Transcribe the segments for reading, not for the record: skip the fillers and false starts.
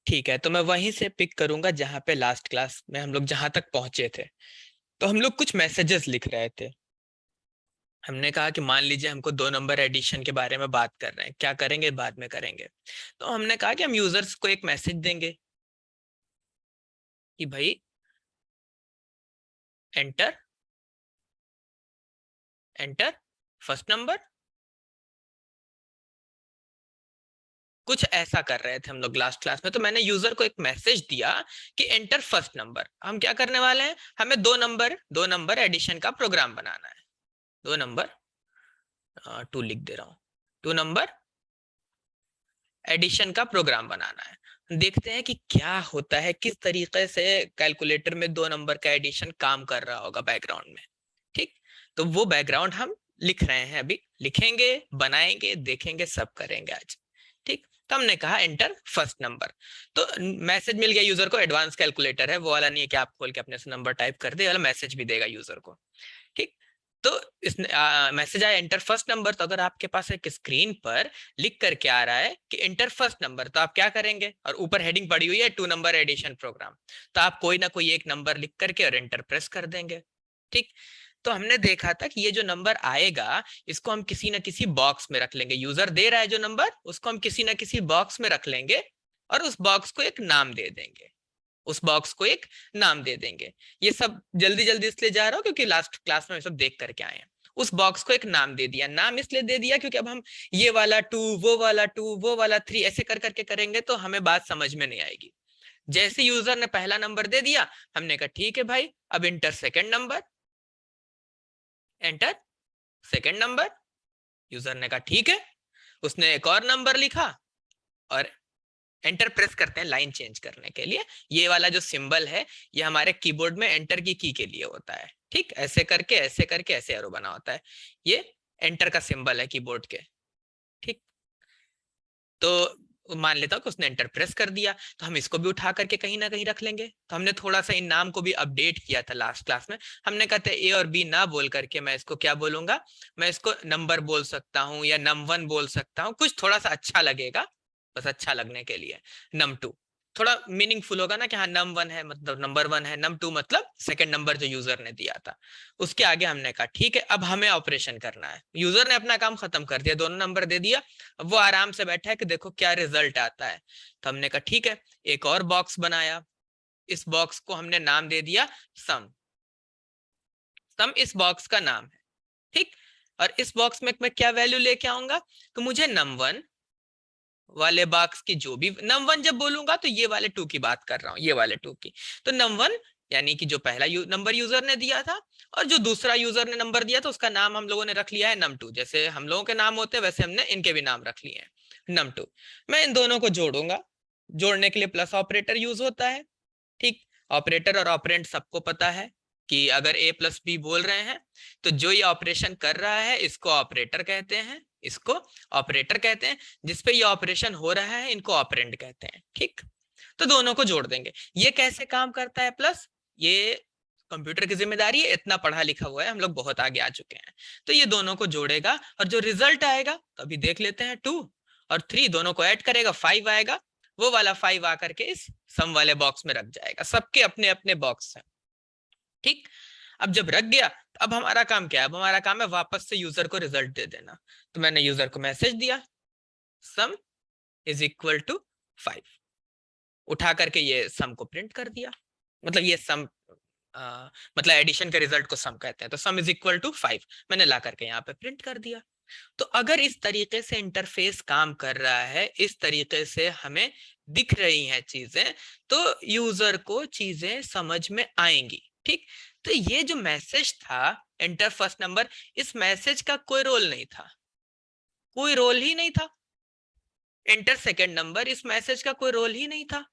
ठीक है, तो मैं वहीं से पिक करूंगा जहां पे लास्ट क्लास में हम लोग जहां तक पहुंचे थे। तो हम लोग कुछ मैसेजेस लिख रहे थे। हमने कहा कि मान लीजिए हमको 2 नंबर एडिशन के बारे में बात कर रहे हैं, क्या करेंगे बाद में करेंगे। तो हमने कहा कि हम यूजर्स को एक मैसेज देंगे कि भाई एंटर एंटर फर्स्ट नंबर। कुछ ऐसा कर रहे थे हम लोग लास्ट क्लास में। तो मैंने यूजर को एक मैसेज दिया कि एंटर फर्स्ट नंबर। हम क्या करने वाले हैं, हमें 2 नंबर एडिशन का प्रोग्राम बनाना है। 2 नंबर 2 लिख दे रहा हूँ, 2 नंबर एडिशन का प्रोग्राम बनाना है। देखते हैं कि क्या होता है, किस तरीके से कैलकुलेटर में 2 नंबर का एडिशन काम कर रहा होगा बैकग्राउंड में। ठीक, तो वो बैकग्राउंड हम लिख रहे हैं, अभी लिखेंगे, बनाएंगे, देखेंगे, सब करेंगे आज। ठीक, तो हमने कहा एंटर फर्स्ट नंबर। तो मैसेज मिल गया यूजर को, एडवांस कैलकुलेटर है, वो वाला नहीं है कि आप खोल के अपने से नंबर टाइप कर दे, वाला मैसेज भी देगा यूजर को। ठीक, तो इस मैसेज आया एंटर फर्स्ट नंबर। तो अगर आपके पास एक स्क्रीन पर लिख करके आ रहा है कि एंटर फर्स्ट नंबर, तो आप क्या करेंगे, और ऊपर हेडिंग पड़ी हुई है 2 नंबर एडिशन प्रोग्राम, तो आप कोई ना कोई एक नंबर लिख करके और एंटर प्रेस कर देंगे। ठीक, तो हमने देखा था कि ये जो नंबर आएगा इसको हम किसी ना किसी बॉक्स में रख लेंगे। यूजर दे रहा है जो नंबर, उसको हम किसी ना किसी बॉक्स में रख लेंगे और उस बॉक्स को एक नाम दे देंगे। उस बॉक्स को एक नाम दे देंगे। ये सब जल्दी जल्दी इसलिए जा रहा हूँ क्योंकि लास्ट क्लास में सब देख करके आए हैं। उस बॉक्स को एक नाम दे दिया। नाम इसलिए दे दिया क्योंकि अब हम ये वाला 2, वो वाला 2, वो वाला 3 ऐसे कर करके करेंगे तो हमें बात समझ में नहीं आएगी। जैसे यूजर ने पहला नंबर दे दिया, हमने कहा ठीक है भाई, अब inter second number, enter second number. User ने कहा ठीक है, उसने एक और नंबर लिखा और एंटर प्रेस करते हैं लाइन चेंज करने के लिए। ये वाला जो सिंबल है ये हमारे कीबोर्ड में एंटर की के लिए होता है। ठीक, ऐसे करके ऐसे करके ऐसे एरो बना होता है, ये एंटर का सिंबल है कीबोर्ड के। ठीक, तो मान लेता हूँ कि उसने एंटर प्रेस कर दिया, तो हम इसको भी उठा करके कहीं ना कहीं रख लेंगे। तो हमने थोड़ा सा इन नाम को भी अपडेट किया था लास्ट क्लास में। हमने कहा था ए और बी ना बोल करके मैं इसको क्या बोलूंगा, मैं इसको नंबर बोल सकता हूँ या नम 1 बोल सकता हूँ, कुछ थोड़ा सा अच्छा लगेगा, बस अच्छा लगने के लिए। नम 2 थोड़ा मीनिंगफुल होगा ना कि हाँ नम 1 है मतलब नंबर 1 है, नम 2 मतलब सेकंड नंबर जो यूजर ने दिया था। उसके आगे हमने कहा ठीक है, अब हमें ऑपरेशन करना है। यूजर ने अपना काम खत्म कर दिया, दोनों नंबर दे दिया, अब वो आराम से बैठा है कि देखो क्या रिजल्ट आता है। तो हमने कहा ठीक है, एक और बॉक्स बनाया। इस बॉक्स को हमने नाम दे दिया सम। सम इस बॉक्स का नाम है। ठीक, और इस बॉक्स में मैं क्या वैल्यू लेके आऊंगा, तो मुझे नम 1 वाले बॉक्स की जो भी नम 1 जब बोलूंगा तो ये वाले 2 की बात कर रहा हूँ, ये वाले 2 की। तो नम 1 यानी कि जो पहला नंबर यूजर ने दिया था और जो दूसरा यूजर ने नंबर दिया था उसका नाम हम लोगों ने रख लिया है नम 2। जैसे हम लोगों के नाम होते हैं वैसे हमने इनके भी नाम रख लिए हैं नम 2। मैं इन दोनों को जोड़ूंगा। जोड़ने के लिए प्लस ऑपरेटर यूज होता है। ठीक, ऑपरेटर और ऑपरेंड सबको पता है कि अगर ए प्लस बी बोल रहे हैं तो जो ये ऑपरेशन कर रहा है इसको ऑपरेटर कहते हैं, इसको ऑपरेटर कहते हैं। जिसपे ये ऑपरेशन हो रहा है इनको ऑपरेंड कहते हैं। ठीक, तो दोनों को जोड़ देंगे। ये कैसे काम करता है प्लस, ये कंप्यूटर की जिम्मेदारी है, इतना पढ़ा लिखा हुआ है, हम लोग बहुत आगे आ चुके हैं। तो ये दोनों को जोड़ेगा और जो रिजल्ट आएगा तो अभी देख लेते हैं 2 और 3 दोनों को ऐड करेगा 5 आएगा। वो वाला 5 आकर के इस सम वाले बॉक्स में रख जाएगा। सबके अपने अपने बॉक्स हैं। ठीक, अब जब रख गया तो अब हमारा काम क्या है, अब हमारा काम है वापस से यूजर को रिजल्ट दे देना। तो मैंने यूजर को मैसेज दिया सम इज इक्वल टू 5। उठा करके ये सम को प्रिंट कर दिया। मतलब ये सम मतलब एडिशन के रिजल्ट को सम कहते हैं, तो सम इज इक्वल टू 5 मैंने ला करके यहाँ पे प्रिंट कर दिया। तो अगर इस तरीके से इंटरफेस काम कर रहा है, इस तरीके से हमें दिख रही हैं चीजें, तो यूजर को चीजें समझ में आएंगी। ठीक, तो ये जो मैसेज था एंटर फर्स्ट नंबर, इस मैसेज का कोई रोल नहीं था, कोई रोल ही नहीं था। एंटर सेकंड नंबर, इस मैसेज का कोई रोल ही नहीं था।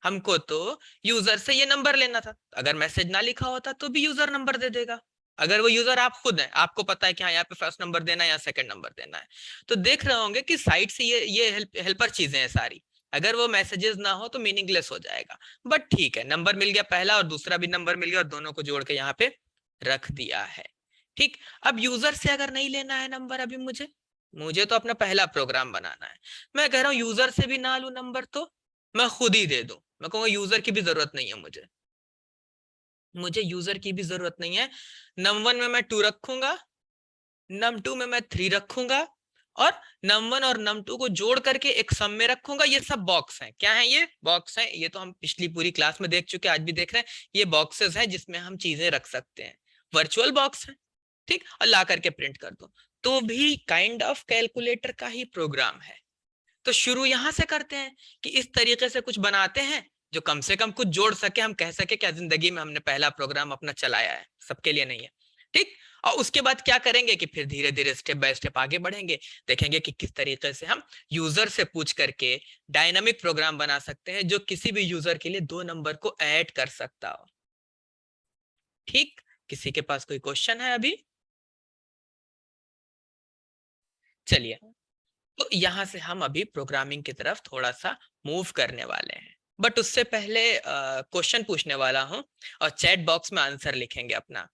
हमको तो यूजर से ये नंबर लेना था। अगर मैसेज ना लिखा होता तो भी यूजर नंबर दे देगा। अगर वो यूजर आप खुद हैं, आपको पता है कि हाँ यहाँ पे फर्स्ट नंबर देना है या सेकंड नंबर देना है, तो देख रहे होंगे कि साइड से ये हेल्पर चीजें हैं सारी। अगर वो मैसेजेस ना हो तो मीनिंगलेस हो जाएगा। बट ठीक है, नंबर मिल गया पहला और दूसरा भी नंबर मिल गया और दोनों को जोड़ के यहाँ पे रख दिया है। ठीक, अब यूजर से अगर नहीं लेना है नंबर, अभी मुझे मुझे तो अपना पहला प्रोग्राम बनाना है। मैं कह रहा हूँ यूजर से भी ना लू नंबर, तो मैं खुद ही दे दूं, मैं कहूंगा यूजर की भी जरूरत नहीं है मुझे, मुझे यूजर की भी जरूरत नहीं है। num1 में मैं 2 रखूंगा, num2 में मैं 3 रखूंगा, और num1 और num2 को जोड़ करके एक सम में रखूंगा। ये सब बॉक्स हैं, क्या है ये बॉक्स है, ये तो हम पिछली पूरी क्लास में देख चुके हैं, आज भी देख रहे हैं, ये बॉक्सेस है जिसमें हम चीजें रख सकते हैं, वर्चुअल बॉक्स है। ठीक, और ला करके प्रिंट कर दो, तो भी काइंड ऑफ कैलकुलेटर का ही प्रोग्राम है। तो शुरू यहां से करते हैं कि इस तरीके से कुछ बनाते हैं जो कम से कम कुछ जोड़ सके, हम कह सके क्या जिंदगी में हमने पहला प्रोग्राम अपना चलाया है, सबके लिए नहीं है। ठीक, और उसके बाद क्या करेंगे कि फिर धीरे धीरे स्टेप बाय स्टेप आगे बढ़ेंगे, देखेंगे कि किस तरीके से हम यूजर से पूछ करके डायनामिक प्रोग्राम बना सकते हैं जो किसी भी यूजर के लिए 2 नंबर को ऐड कर सकता हो। ठीक, किसी के पास कोई क्वेश्चन है अभी? चलिए, तो यहां से हम अभी प्रोग्रामिंग की तरफ थोड़ा सा मूव करने वाले हैं, बट उससे पहले क्वेश्चन पूछने वाला हूं, और चैट बॉक्स में आंसर लिखेंगे अपना।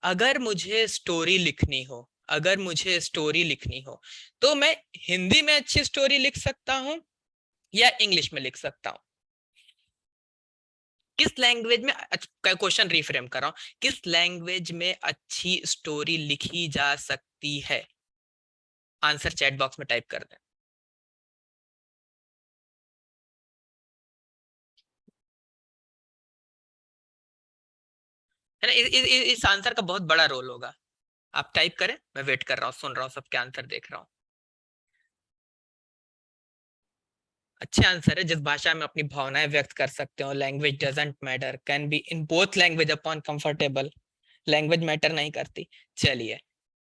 अगर मुझे स्टोरी लिखनी हो, अगर मुझे स्टोरी लिखनी हो, तो मैं हिंदी में अच्छी स्टोरी लिख सकता हूं या इंग्लिश में लिख सकता हूं? किस लैंग्वेज में, क्वेश्चन रिफ्रेम कर रहा हूं, किस लैंग्वेज में अच्छी स्टोरी लिखी जा सकती है? आंसर चैट बॉक्स में टाइप कर दें। है ना, इस आंसर का बहुत बड़ा रोल होगा। आप टाइप करें, मैं वेट कर रहा हूँ, सुन रहा हूँ, सबके आंसर देख रहा हूँ। अच्छे आंसर है, जिस भाषा में अपनी भावनाएं व्यक्त कर सकते हो। Language doesn't matter, can be in both language upon comfortable, language matter नहीं करती। चलिए,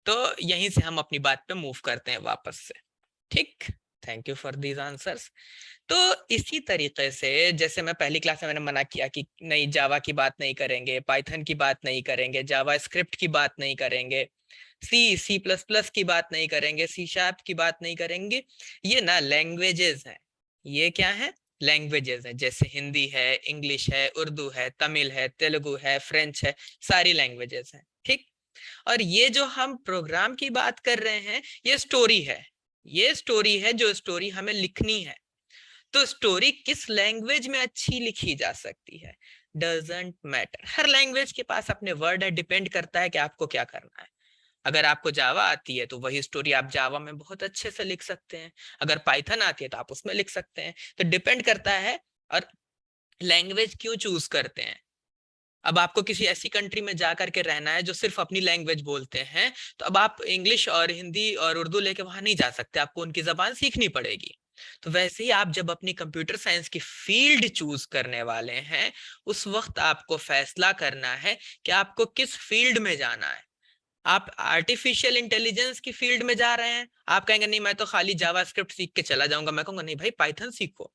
तो यहीं से हम अपनी बात पे मूव करते हैं वापस से। ठीक, thank you for these answers. तो इसी तरीके से, जैसे मैं पहली क्लास में मैंने मना किया कि नहीं, जावा की बात नहीं करेंगे, पाइथन की बात नहीं करेंगे, जावा स्क्रिप्ट की बात नहीं करेंगे, सी प्लस प्लस की बात नहीं करेंगे, सी शार्प की बात नहीं करेंगे, ये ना लैंग्वेजेस हैं। ये क्या है? लैंग्वेजेस हैं, जैसे हिंदी है, इंग्लिश है, उर्दू है, तमिल है, तेलुगु है, फ्रेंच है, सारी लैंग्वेजेस हैं। ठीक, और ये जो हम प्रोग्राम की बात कर रहे हैं, ये स्टोरी है, ये स्टोरी है जो स्टोरी हमें लिखनी है। तो स्टोरी किस लैंग्वेज में अच्छी लिखी जा सकती है, डजेंट मैटर। हर लैंग्वेज के पास अपने वर्ड है, डिपेंड करता है कि आपको क्या करना है। अगर आपको जावा आती है तो वही स्टोरी आप जावा में बहुत अच्छे से लिख सकते हैं, अगर पाइथन आती है तो आप उसमें लिख सकते हैं। तो डिपेंड करता है। और लैंग्वेज क्यों चूज करते हैं? अब आपको किसी ऐसी कंट्री में जा करके रहना है जो सिर्फ अपनी लैंग्वेज बोलते हैं, तो अब आप इंग्लिश और हिंदी और उर्दू लेके वहां नहीं जा सकते, आपको उनकी जबान सीखनी पड़ेगी। तो वैसे ही आप जब अपनी कंप्यूटर साइंस की फील्ड चूज करने वाले हैं, उस वक्त आपको फैसला करना है कि आपको किस फील्ड में जाना है। आप आर्टिफिशियल इंटेलिजेंस की फील्ड में जा रहे हैं, आप कहेंगे नहीं मैं तो खाली जावास्क्रिप्ट सीख के चला जाऊंगा, मैं कहूंगा नहीं भाई, पाइथन सीखो।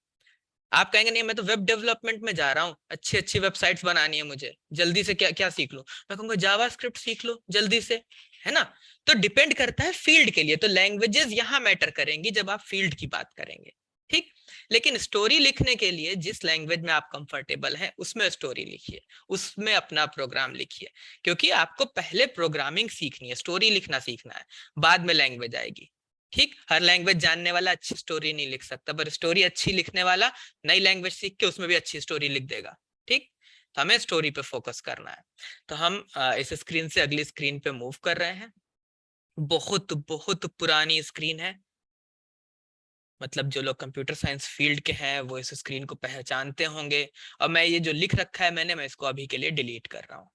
आप कहेंगे नहीं मैं तो वेब डेवलपमेंट में जा रहा हूँ, अच्छी अच्छी वेबसाइट्स बनानी है मुझे, जल्दी से क्या क्या सीख लूं, मैं कहूंगा जावास्क्रिप्ट सीख लो जल्दी से। है ना? तो डिपेंड करता है फील्ड के लिए, तो लैंग्वेजेस यहाँ मैटर करेंगी जब आप फील्ड की बात करेंगे। ठीक, लेकिन स्टोरी लिखने के लिए जिस लैंग्वेज में आप कंफर्टेबल हैं उसमें स्टोरी लिखिए, उसमें अपना प्रोग्राम लिखिए, क्योंकि आपको पहले प्रोग्रामिंग सीखनी है, स्टोरी लिखना सीखना है, बाद में लैंग्वेज आएगी। ठीक, हर लैंग्वेज जानने वाला अच्छी स्टोरी नहीं लिख सकता, पर स्टोरी अच्छी लिखने वाला नई लैंग्वेज सीख के उसमें भी अच्छी स्टोरी लिख देगा। ठीक, तो हमें स्टोरी पे फोकस करना है। तो हम इस स्क्रीन से अगली स्क्रीन पे मूव कर रहे हैं। बहुत बहुत पुरानी स्क्रीन है, मतलब जो लोग कंप्यूटर साइंस फील्ड के हैं वो इस स्क्रीन को पहचानते होंगे। और मैं ये जो लिख रखा है मैंने, मैं इसको अभी के लिए डिलीट कर रहा हूँ।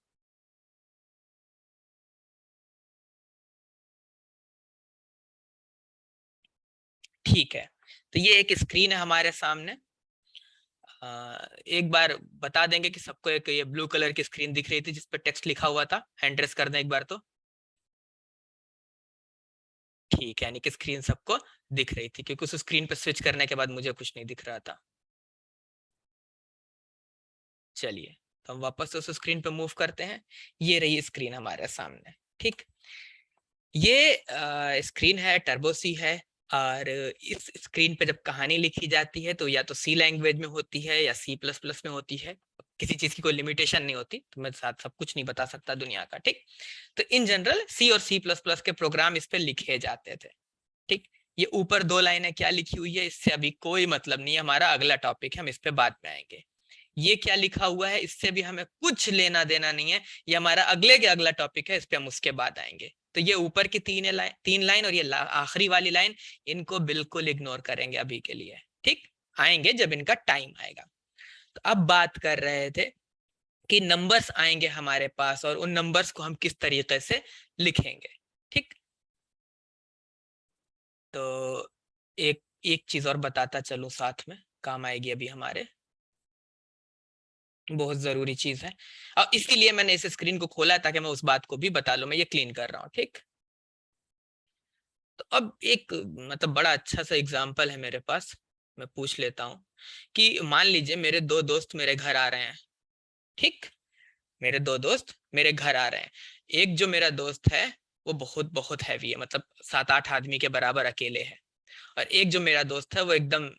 ठीक है, तो ये एक स्क्रीन है हमारे सामने। एक बार बता देंगे कि सबको एक ये ब्लू कलर की स्क्रीन दिख रही थी जिस पर टेक्स्ट लिखा हुआ था, हैंड रेस कर दें एक बार तो। ठीक है, यानी कि स्क्रीन सबको दिख रही थी, क्योंकि उस स्क्रीन पर स्विच करने के बाद मुझे कुछ नहीं दिख रहा था। चलिए, तो हम वापस उस स्क्रीन पे मूव करते हैं। ये रही स्क्रीन हमारे सामने। ठीक, ये स्क्रीन है, टर्बो सी है। और इस स्क्रीन पे जब कहानी लिखी जाती है तो या तो सी लैंग्वेज में होती है या सी प्लस प्लस में होती है, किसी चीज की कोई लिमिटेशन नहीं होती, तो मैं साथ सब कुछ नहीं बता सकता दुनिया का। ठीक, तो इन जनरल सी और सी प्लस प्लस के प्रोग्राम इस पे लिखे जाते थे। ठीक, ये ऊपर 2 लाइनें क्या लिखी हुई है इससे अभी कोई मतलब नहीं है, हमारा अगला टॉपिक है, हम इस पे बाद में आएंगे। ये क्या लिखा हुआ है इससे भी हमें कुछ लेना देना नहीं है, ये हमारा अगले के अगला टॉपिक है, इस पे हम उसके बाद आएंगे। तो ये ऊपर की 3 लाइन और ये आखिरी वाली लाइन, इनको बिल्कुल इग्नोर करेंगे अभी के लिए, ठीक, आएंगे जब इनका टाइम आएगा। तो अब बात कर रहे थे कि नंबर्स आएंगे हमारे पास और उन नंबर्स को हम किस तरीके से लिखेंगे, ठीक। तो एक एक चीज और बताता चलूं साथ में, काम आएगी अभी हमारे, बहुत जरूरी चीज है। और इसीलिए मैंने इस स्क्रीन को खोला ताकि मैं उस बात को भी बता लूं, मैं ये क्लीन कर रहा हूँ, ठीक। तो अब एक मतलब बड़ा अच्छा सा एग्जांपल है मेरे पास, मैं पूछ लेता हूँ कि मान लीजिए मेरे 2 दोस्त मेरे घर आ रहे हैं, ठीक, मेरे 2 दोस्त मेरे घर आ रहे हैं। एक जो मेरा दोस्त है वो बहुत बहुत हैवी है, मतलब 7-8 आदमी के बराबर अकेले है, और एक जो मेरा दोस्त है वो एकदम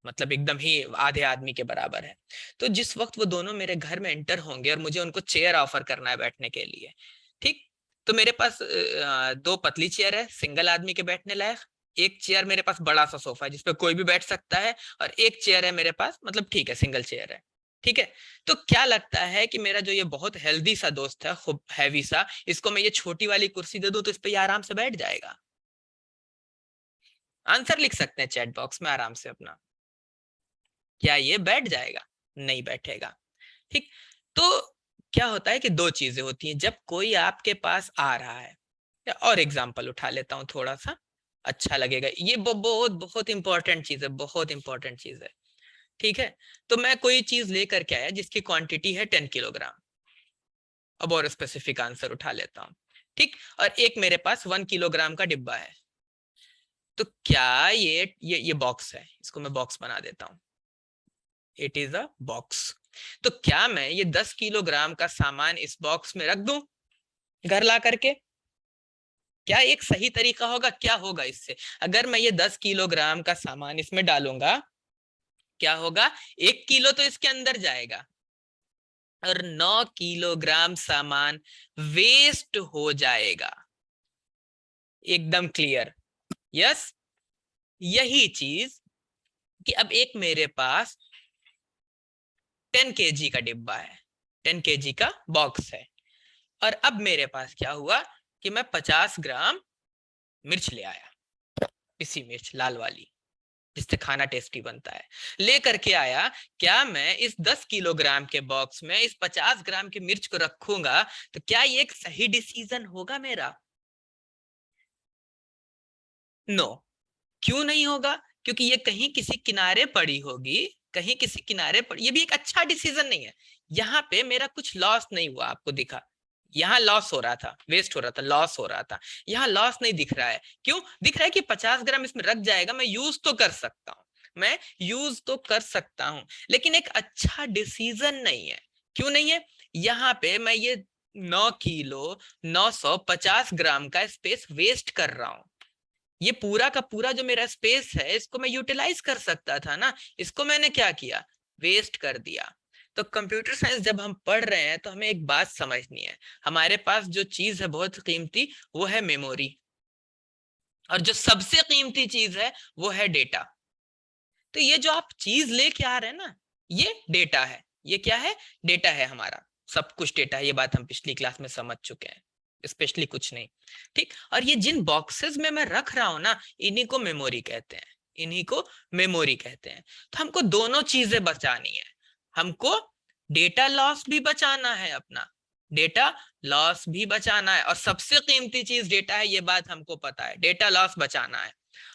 मतलब एकदम ही आधे आदमी के बराबर है। तो जिस वक्त वो दोनों मेरे घर में एंटर होंगे और मुझे उनको चेयर ऑफर करना है बैठने के लिए, ठीक, तो मेरे पास 2 पतली चेयर है सिंगल आदमी के बैठने लायक, एक चेयर मेरे पास बड़ा सा सोफा है जिसपे कोई भी बैठ सकता है, और एक चेयर है मेरे पास, मतलब ठीक है सिंगल चेयर है, ठीक है। तो क्या लगता है कि मेरा जो ये बहुत हेल्दी सा दोस्त है, खूब हैवी सा, इसको मैं ये छोटी वाली कुर्सी दे दूं तो इस पे ये आराम से बैठ जाएगा? आंसर लिख सकते हैं चैट बॉक्स में आराम से अपना, क्या ये बैठ जाएगा? नहीं बैठेगा, ठीक। तो क्या होता है कि 2 चीजें होती हैं जब कोई आपके पास आ रहा है, या और एग्जांपल उठा लेता हूं थोड़ा सा, अच्छा लगेगा, ये बहुत बहुत इंपॉर्टेंट चीज है, बहुत इंपॉर्टेंट चीज है, ठीक है। तो मैं कोई चीज लेकर के आया जिसकी क्वांटिटी है 10 किलोग्राम, अब और स्पेसिफिक आंसर उठा लेता हूँ, ठीक, और एक मेरे पास 1 किलोग्राम का डिब्बा है। तो क्या ये बॉक्स है, इसको मैं बॉक्स बना देता हूँ, इट इज अ बॉक्स। तो क्या मैं ये 10 किलोग्राम का सामान इस बॉक्स में रख दूं घर ला करके? क्या एक सही तरीका होगा? क्या होगा इससे? अगर मैं ये 10 किलोग्राम का सामान इसमें डालूंगा, क्या होगा? 1 किलो तो इसके अंदर जाएगा और 9 किलोग्राम सामान वेस्ट हो जाएगा, एकदम क्लियर। यस, यही चीज कि अब एक मेरे पास 10 kg का डिब्बा है, 10 kg का बॉक्स है, और अब मेरे पास क्या हुआ कि मैं 50 ग्राम मिर्च ले आया, पिसी मिर्च लाल वाली, जिससे खाना टेस्टी बनता है, ले करके आया। क्या मैं इस 10 किलोग्राम के बॉक्स में इस 50 ग्राम की मिर्च को रखूंगा तो क्या ये एक सही डिसीजन होगा मेरा? नो। क्यों नहीं होगा? क्योंकि ये कहीं किसी किनारे पड़ी होगी, कहीं किसी किनारे पर, ये भी एक अच्छा डिसीजन नहीं है। यहाँ पे मेरा कुछ लॉस नहीं हुआ, आपको दिखा, यहाँ लॉस हो रहा था, वेस्ट हो रहा था, लॉस हो रहा था, यहाँ लॉस नहीं दिख रहा है। क्यों दिख रहा है? कि 50 ग्राम इसमें रख जाएगा, मैं यूज तो कर सकता हूँ, मैं यूज तो कर सकता हूँ, लेकिन एक अच्छा डिसीजन नहीं है। क्यों नहीं है? यहाँ पे मैं ये 9 किलो 950 ग्राम का स्पेस वेस्ट कर रहा हूँ। ये पूरा का पूरा जो मेरा स्पेस है इसको मैं यूटिलाइज कर सकता था ना, इसको मैंने क्या किया? वेस्ट कर दिया। तो कंप्यूटर साइंस जब हम पढ़ रहे हैं तो हमें एक बात समझनी है, हमारे पास जो चीज है बहुत कीमती, वो है मेमोरी, और जो सबसे कीमती चीज है वो है डेटा। तो ये जो आप चीज लेके आ रहे हैं ना, ये डेटा है। ये क्या है? डेटा है हमारा, सब कुछ डेटा है, ये बात हम पिछली क्लास में समझ चुके हैं, स्पेशली कुछ नहीं, ठीक। और ये जिन बॉक्सेस में मैं रख रहा हूं ना, इन्हीं को मेमोरी कहते हैं, इन्हीं को मेमोरी कहते हैं। तो हमको दोनों चीजें बचानी है, हमको डेटा लॉस भी बचाना है अपना, डेटा लॉस भी बचाना है, और सबसे कीमती चीज डेटा है, ये बात हमको पता है, डेटा लॉस बचाना है,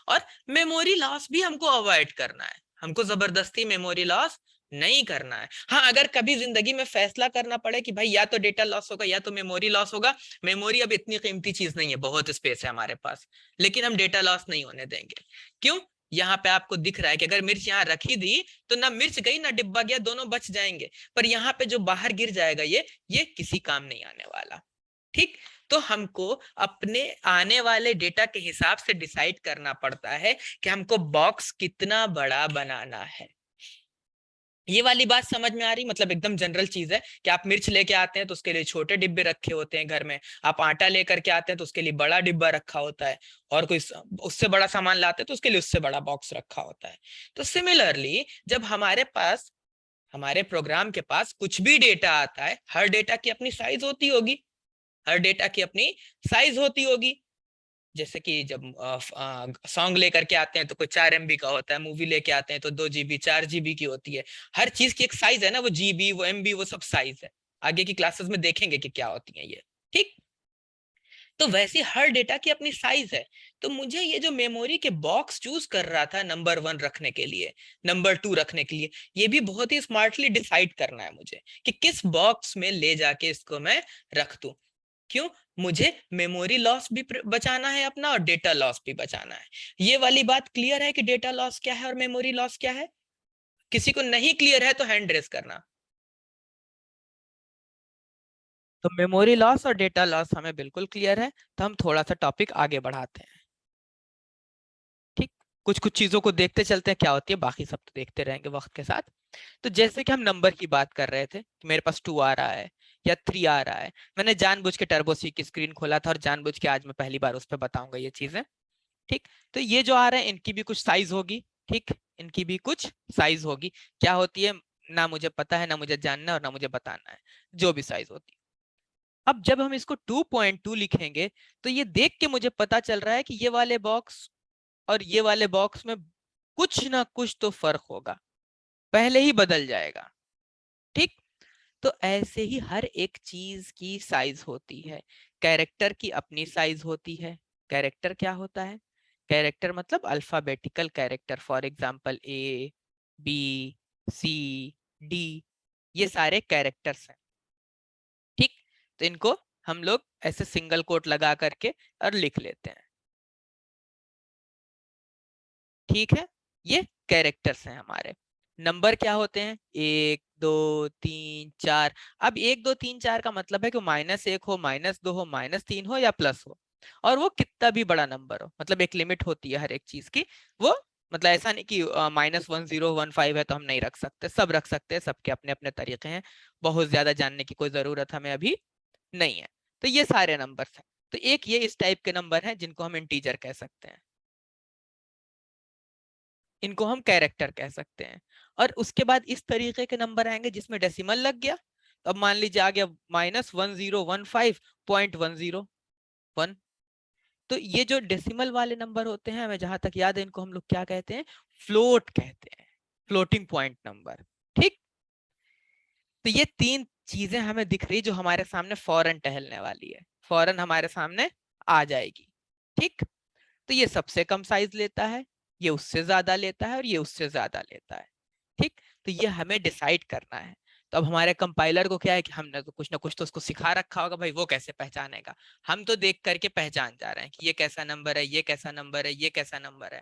और मेमोरी लॉस भी हमको अवॉइड करना है, हमको जबरदस्ती मेमोरी लॉस नहीं करना है। हाँ, अगर कभी जिंदगी में फैसला करना पड़े कि भाई या तो डेटा लॉस होगा या तो मेमोरी लॉस होगा, मेमोरी अब इतनी कीमती चीज नहीं है, बहुत स्पेस है हमारे पास, लेकिन हम डेटा लॉस नहीं होने देंगे। क्यों? यहाँ पे आपको दिख रहा है कि अगर मिर्च यहाँ रखी दी तो ना मिर्च गई ना डिब्बा गया, दोनों बच जाएंगे, पर यहाँ पे जो बाहर गिर जाएगा ये किसी काम नहीं आने वाला, ठीक। तो हमको अपने आने वाले डेटा के हिसाब से डिसाइड करना पड़ता है कि हमको बॉक्स कितना बड़ा बनाना है। ये वाली बात समझ में आ रही? मतलब एकदम जनरल चीज है कि आप मिर्च लेके आते हैं तो उसके लिए छोटे डिब्बे रखे होते हैं घर में, आप आटा लेकर के आते हैं तो उसके लिए बड़ा डिब्बा रखा होता है, और कोई उससे बड़ा सामान लाते हैं तो उसके लिए उससे बड़ा बॉक्स रखा होता है। तो सिमिलरली जब हमारे पास, हमारे प्रोग्राम के पास कुछ भी डेटा आता है, हर डेटा की अपनी साइज होती होगी, हर डेटा की अपनी साइज होती होगी। जैसे कि जब सॉन्ग लेकर के आते हैं तो कोई 4 MB का होता है, मूवी लेके आते हैं तो 2 GB 4 GB की होती है। हर चीज की एक साइज है ना, वो GB वो MB वो सब साइज है। आगे की क्लासेस में देखेंगे कि क्या होती है ये। ठीक। तो वैसे हर डेटा की अपनी साइज है। तो मुझे ये जो मेमोरी के बॉक्स चूज कर रहा था नंबर 1 रखने के लिए, नंबर 2 रखने के लिए, ये भी बहुत ही स्मार्टली डिसाइड करना है मुझे कि किस बॉक्स में ले जाके इसको मैं रख दूं। क्यों? मुझे मेमोरी लॉस भी बचाना है अपना, और डेटा लॉस भी बचाना है। ये वाली बात क्लियर है कि डेटा लॉस क्या है और मेमोरी लॉस क्या है? किसी को नहीं क्लियर है तो हैंड रेस करना। तो मेमोरी लॉस और डेटा लॉस हमें बिल्कुल क्लियर है, तो हम थोड़ा सा टॉपिक आगे बढ़ाते हैं। ठीक। कुछ कुछ चीजों को देखते चलते हैं क्या होती है, बाकी सब तो देखते रहेंगे वक्त के साथ। तो जैसे कि हम नंबर की बात कर रहे थे कि मेरे पास 2 आ रहा है या 3 आ रहा है, मैंने जानबूझ के टर्बो सी की स्क्रीन खोला था और जानबूझ के आज मैं पहली बार उस पर बताऊंगा ये चीजें। ठीक। तो ये जो आ रहे हैं इनकी भी कुछ साइज होगी। ठीक। इनकी भी कुछ साइज होगी। क्या होती है ना मुझे पता है, ना मुझे जानना है और ना मुझे बताना है, जो भी साइज होती है। अब जब हम इसको 2.2 लिखेंगे तो ये देख के मुझे पता चल रहा है कि ये वाले बॉक्स और ये वाले बॉक्स में कुछ ना कुछ तो फर्क होगा, पहले ही बदल जाएगा। ठीक। तो ऐसे ही हर एक चीज की साइज होती है। कैरेक्टर की अपनी साइज होती है। कैरेक्टर क्या होता है? कैरेक्टर मतलब alphabetical character, for example A B C D, ये सारे कैरेक्टर्स हैं। ठीक। तो इनको हम लोग ऐसे सिंगल कोट लगा करके और लिख लेते हैं। ठीक है। ये कैरेक्टर्स हैं हमारे। नंबर क्या होते हैं? 1 2 3 4। अब 1 2 3 4 का मतलब है कि -1 हो, -2 हो, -3 हो या प्लस हो, और वो कितना भी बड़ा नंबर हो, मतलब एक लिमिट होती है हर एक चीज की। वो मतलब ऐसा नहीं कि -1015 है तो हम नहीं रख सकते, सब रख सकते हैं, सबके अपने अपने तरीके हैं। बहुत ज्यादा जानने की कोई जरूरत हमें अभी नहीं है। तो ये सारे नंबर्स हैं। तो एक ये इस टाइप के नंबर हैं जिनको हम इंटीजर कह सकते हैं, इनको हम कैरेक्टर कह सकते हैं। और उसके बाद इस तरीके के नंबर आएंगे जिसमें डेसिमल लग गया। तो अब मान लीजिए आ गया -1015.101। तो ये जो डेसिमल वाले नंबर होते हैं, हमें जहां तक याद है, इनको हम लोग क्या कहते हैं? फ्लोट कहते हैं, फ्लोटिंग पॉइंट नंबर। ठीक। तो ये तीन चीजें हमें दिख रही जो हमारे सामने फौरन टहलने वाली है, फौरन हमारे सामने आ जाएगी। ठीक। तो ये सबसे कम साइज लेता है, ये उससे ज्यादा लेता है, और ये उससे ज्यादा लेता है। ठीक। तो ये हमें डिसाइड करना है। तो अब हमारे कंपाइलर को क्या है कि हमने तो कुछ ना कुछ तो उसको सिखा रखा होगा, भाई वो कैसे पहचानेगा? हम तो देख करके पहचान जा रहे हैं कि ये कैसा नंबर है, ये कैसा नंबर है, ये कैसा नंबर है।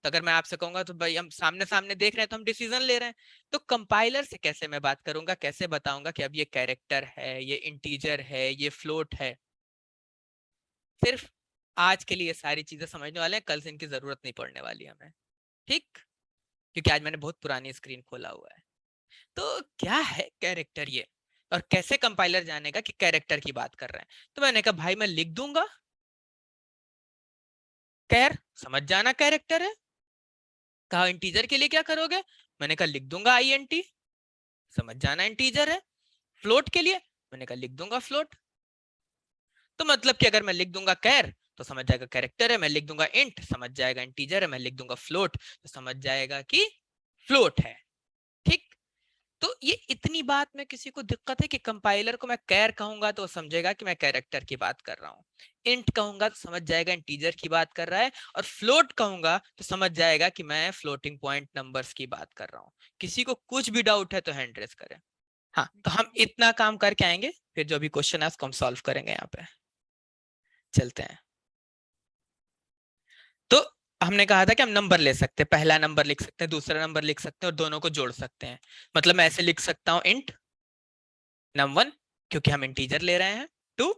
तो अगर मैं आपसे कहूंगा तो भाई हम सामने सामने देख रहे हैं तो हम डिसीजन ले रहे हैं। तो कंपाइलर से कैसे मैं बात करूंगा, कैसे बताऊंगा कि अब ये कैरेक्टर है, ये इंटीजर है, ये फ्लोट है? सिर्फ आज के लिए सारी चीजें समझने वाले हैं, कल से इनकी जरूरत नहीं पड़ने वाली हमें। ठीक। क्योंकि आज मैंने बहुत पुरानी स्क्रीन खोला हुआ है। तो क्या है कैरेक्टर ये, और कैसे कंपाइलर जानेगा कि कैरेक्टर की बात कर रहे हैं? तो मैंने कहा भाई मैं लिख दूंगा कैर, समझ जाना कैरेक्टर है। कहा इंटीजर के लिए क्या करोगे? मैंने कहा लिख दूंगा INT, समझ जाना इंटीजर है। फ्लोट के लिए मैंने कहा लिख दूंगा फ्लोट। तो मतलब कि अगर मैं लिख दूंगा कैर तो समझ जाएगा कैरेक्टर है, मैं लिख दूंगा इंट समझ जाएगा इंटीजर है, मैं लिख दूंगा फ्लोट तो समझ जाएगा कि फ्लोट है। ठीक। तो ये इतनी बात में किसी को दिक्कत है कि कंपाइलर को मैं कैर कहूंगा तो समझेगा कि मैं कैरेक्टर की बात कर रहा हूँ, इंट कहूंगा तो समझ जाएगा इंटीजर की बात कर रहा है, और फ्लोट कहूंगा तो समझ जाएगा कि मैं फ्लोटिंग पॉइंट नंबर्स की बात कर रहा हूँ। किसी को कुछ भी डाउट है तो हैंड रेस करें। हाँ, तो हम इतना काम करके आएंगे, फिर जो भी क्वेश्चन है उसको हम सॉल्व करेंगे। यहाँ पे चलते हैं। तो हमने कहा था कि हम नंबर ले सकते हैं, पहला नंबर लिख सकते हैं, दूसरा नंबर लिख सकते हैं, और दोनों को जोड़ सकते हैं। मतलब मैं ऐसे लिख सकता हूँ इंट num1, क्योंकि हम इंटीजर ले रहे हैं, 2।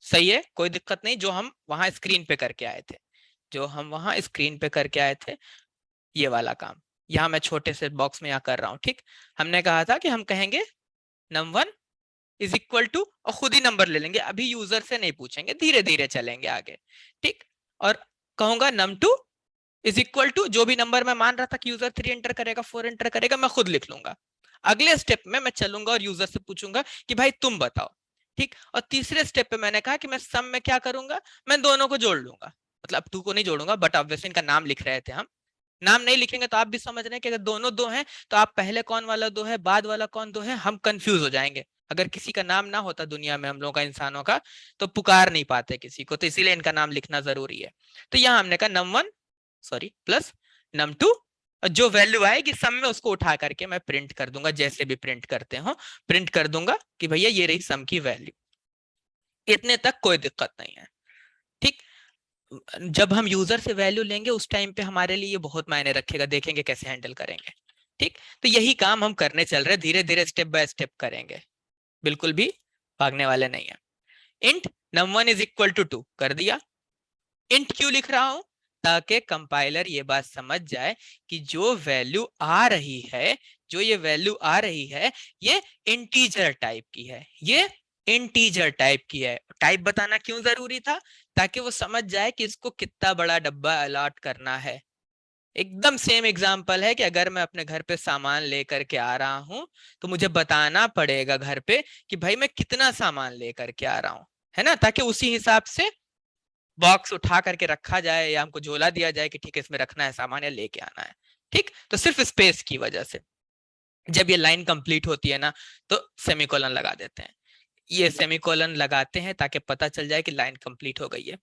सही है, कोई दिक्कत नहीं, जो हम वहां स्क्रीन पे करके आए थे, जो हम वहां स्क्रीन पे करके आए थे, ये वाला काम। यहाँ मैं छोटे से बॉक्स में यहाँ कर रहा हूँ, ठीक। हमने कहा था कि हम कहेंगे num1 इज इक्वल टू, और खुद ही नंबर ले लेंगे, अभी यूजर से नहीं पूछेंगे, धीरे धीरे चलेंगे आगे, ठीक। और कहूंगा num2 इज इक्वल टू, जो भी नंबर मैं मान रहा था कि यूजर 3 एंटर करेगा, 4 एंटर करेगा, मैं खुद लिख लूंगा। अगले स्टेप में मैं चलूंगा और यूजर से पूछूंगा कि भाई तुम बताओ, ठीक। और तीसरे स्टेप पे मैंने कहा कि मैं सम में क्या करूंगा, मैं दोनों को जोड़ लूंगा, मतलब 2 को नहीं जोड़ूंगा, बट ऑब्वियसली इनका नाम लिख रहे थे हम, नाम नहीं लिखेंगे तो आप भी समझ रहे हैं कि अगर दोनों दो हैं तो आप पहले कौन वाला दो है, बाद वाला कौन दो है, हम कंफ्यूज हो जाएंगे। अगर किसी का नाम ना होता दुनिया में हम लोगों का, इंसानों का, तो पुकार नहीं पाते किसी को, तो इसीलिए इनका नाम लिखना जरूरी है। तो यहाँ हमने कहा num1 सॉरी प्लस num2, जो वैल्यू आएगी सम में उसको उठा करके मैं प्रिंट कर दूंगा, जैसे भी प्रिंट करते हो प्रिंट कर दूंगा कि भैया ये रही सम की वैल्यू। इतने तक कोई दिक्कत नहीं है, ठीक। जब हम यूजर से वैल्यू लेंगे उस टाइम पे हमारे लिए ये बहुत मायने रखेगा, देखेंगे कैसे हैंडल करेंगे, ठीक। तो यही काम हम करने चल रहे हैं, धीरे धीरे स्टेप बाय स्टेप करेंगे, बिल्कुल भी भागने वाले नहीं है। Int num1 is equal to 2 कर दिया। इंट क्यों लिख रहा हूं, ताकि कंपाइलर ये बात समझ जाए कि जो वैल्यू आ रही है, जो ये वैल्यू आ रही है, ये इंटीजर टाइप की है, ये इंटीजर टाइप की है। टाइप बताना क्यों जरूरी था, ताकि वो समझ जाए कि इसको कितना बड़ा डब्बा अलॉट करना है। एकदम सेम एग्जांपल है कि अगर मैं अपने घर पे सामान लेकर के आ रहा हूं तो मुझे बताना पड़ेगा घर पे कि भाई मैं कितना सामान लेकर के आ रहा हूं, है ना, ताकि उसी हिसाब से बॉक्स उठा करके रखा जाए या हमको झोला दिया जाए कि ठीक है इसमें रखना है सामान या लेके आना है, ठीक। तो सिर्फ स्पेस की वजह से जब ये लाइन कंप्लीट होती है ना तो सेमीकोलन लगा देते हैं, ये सेमीकोलन लगाते हैं ताकि पता चल जाए कि लाइन कंप्लीट हो गई है।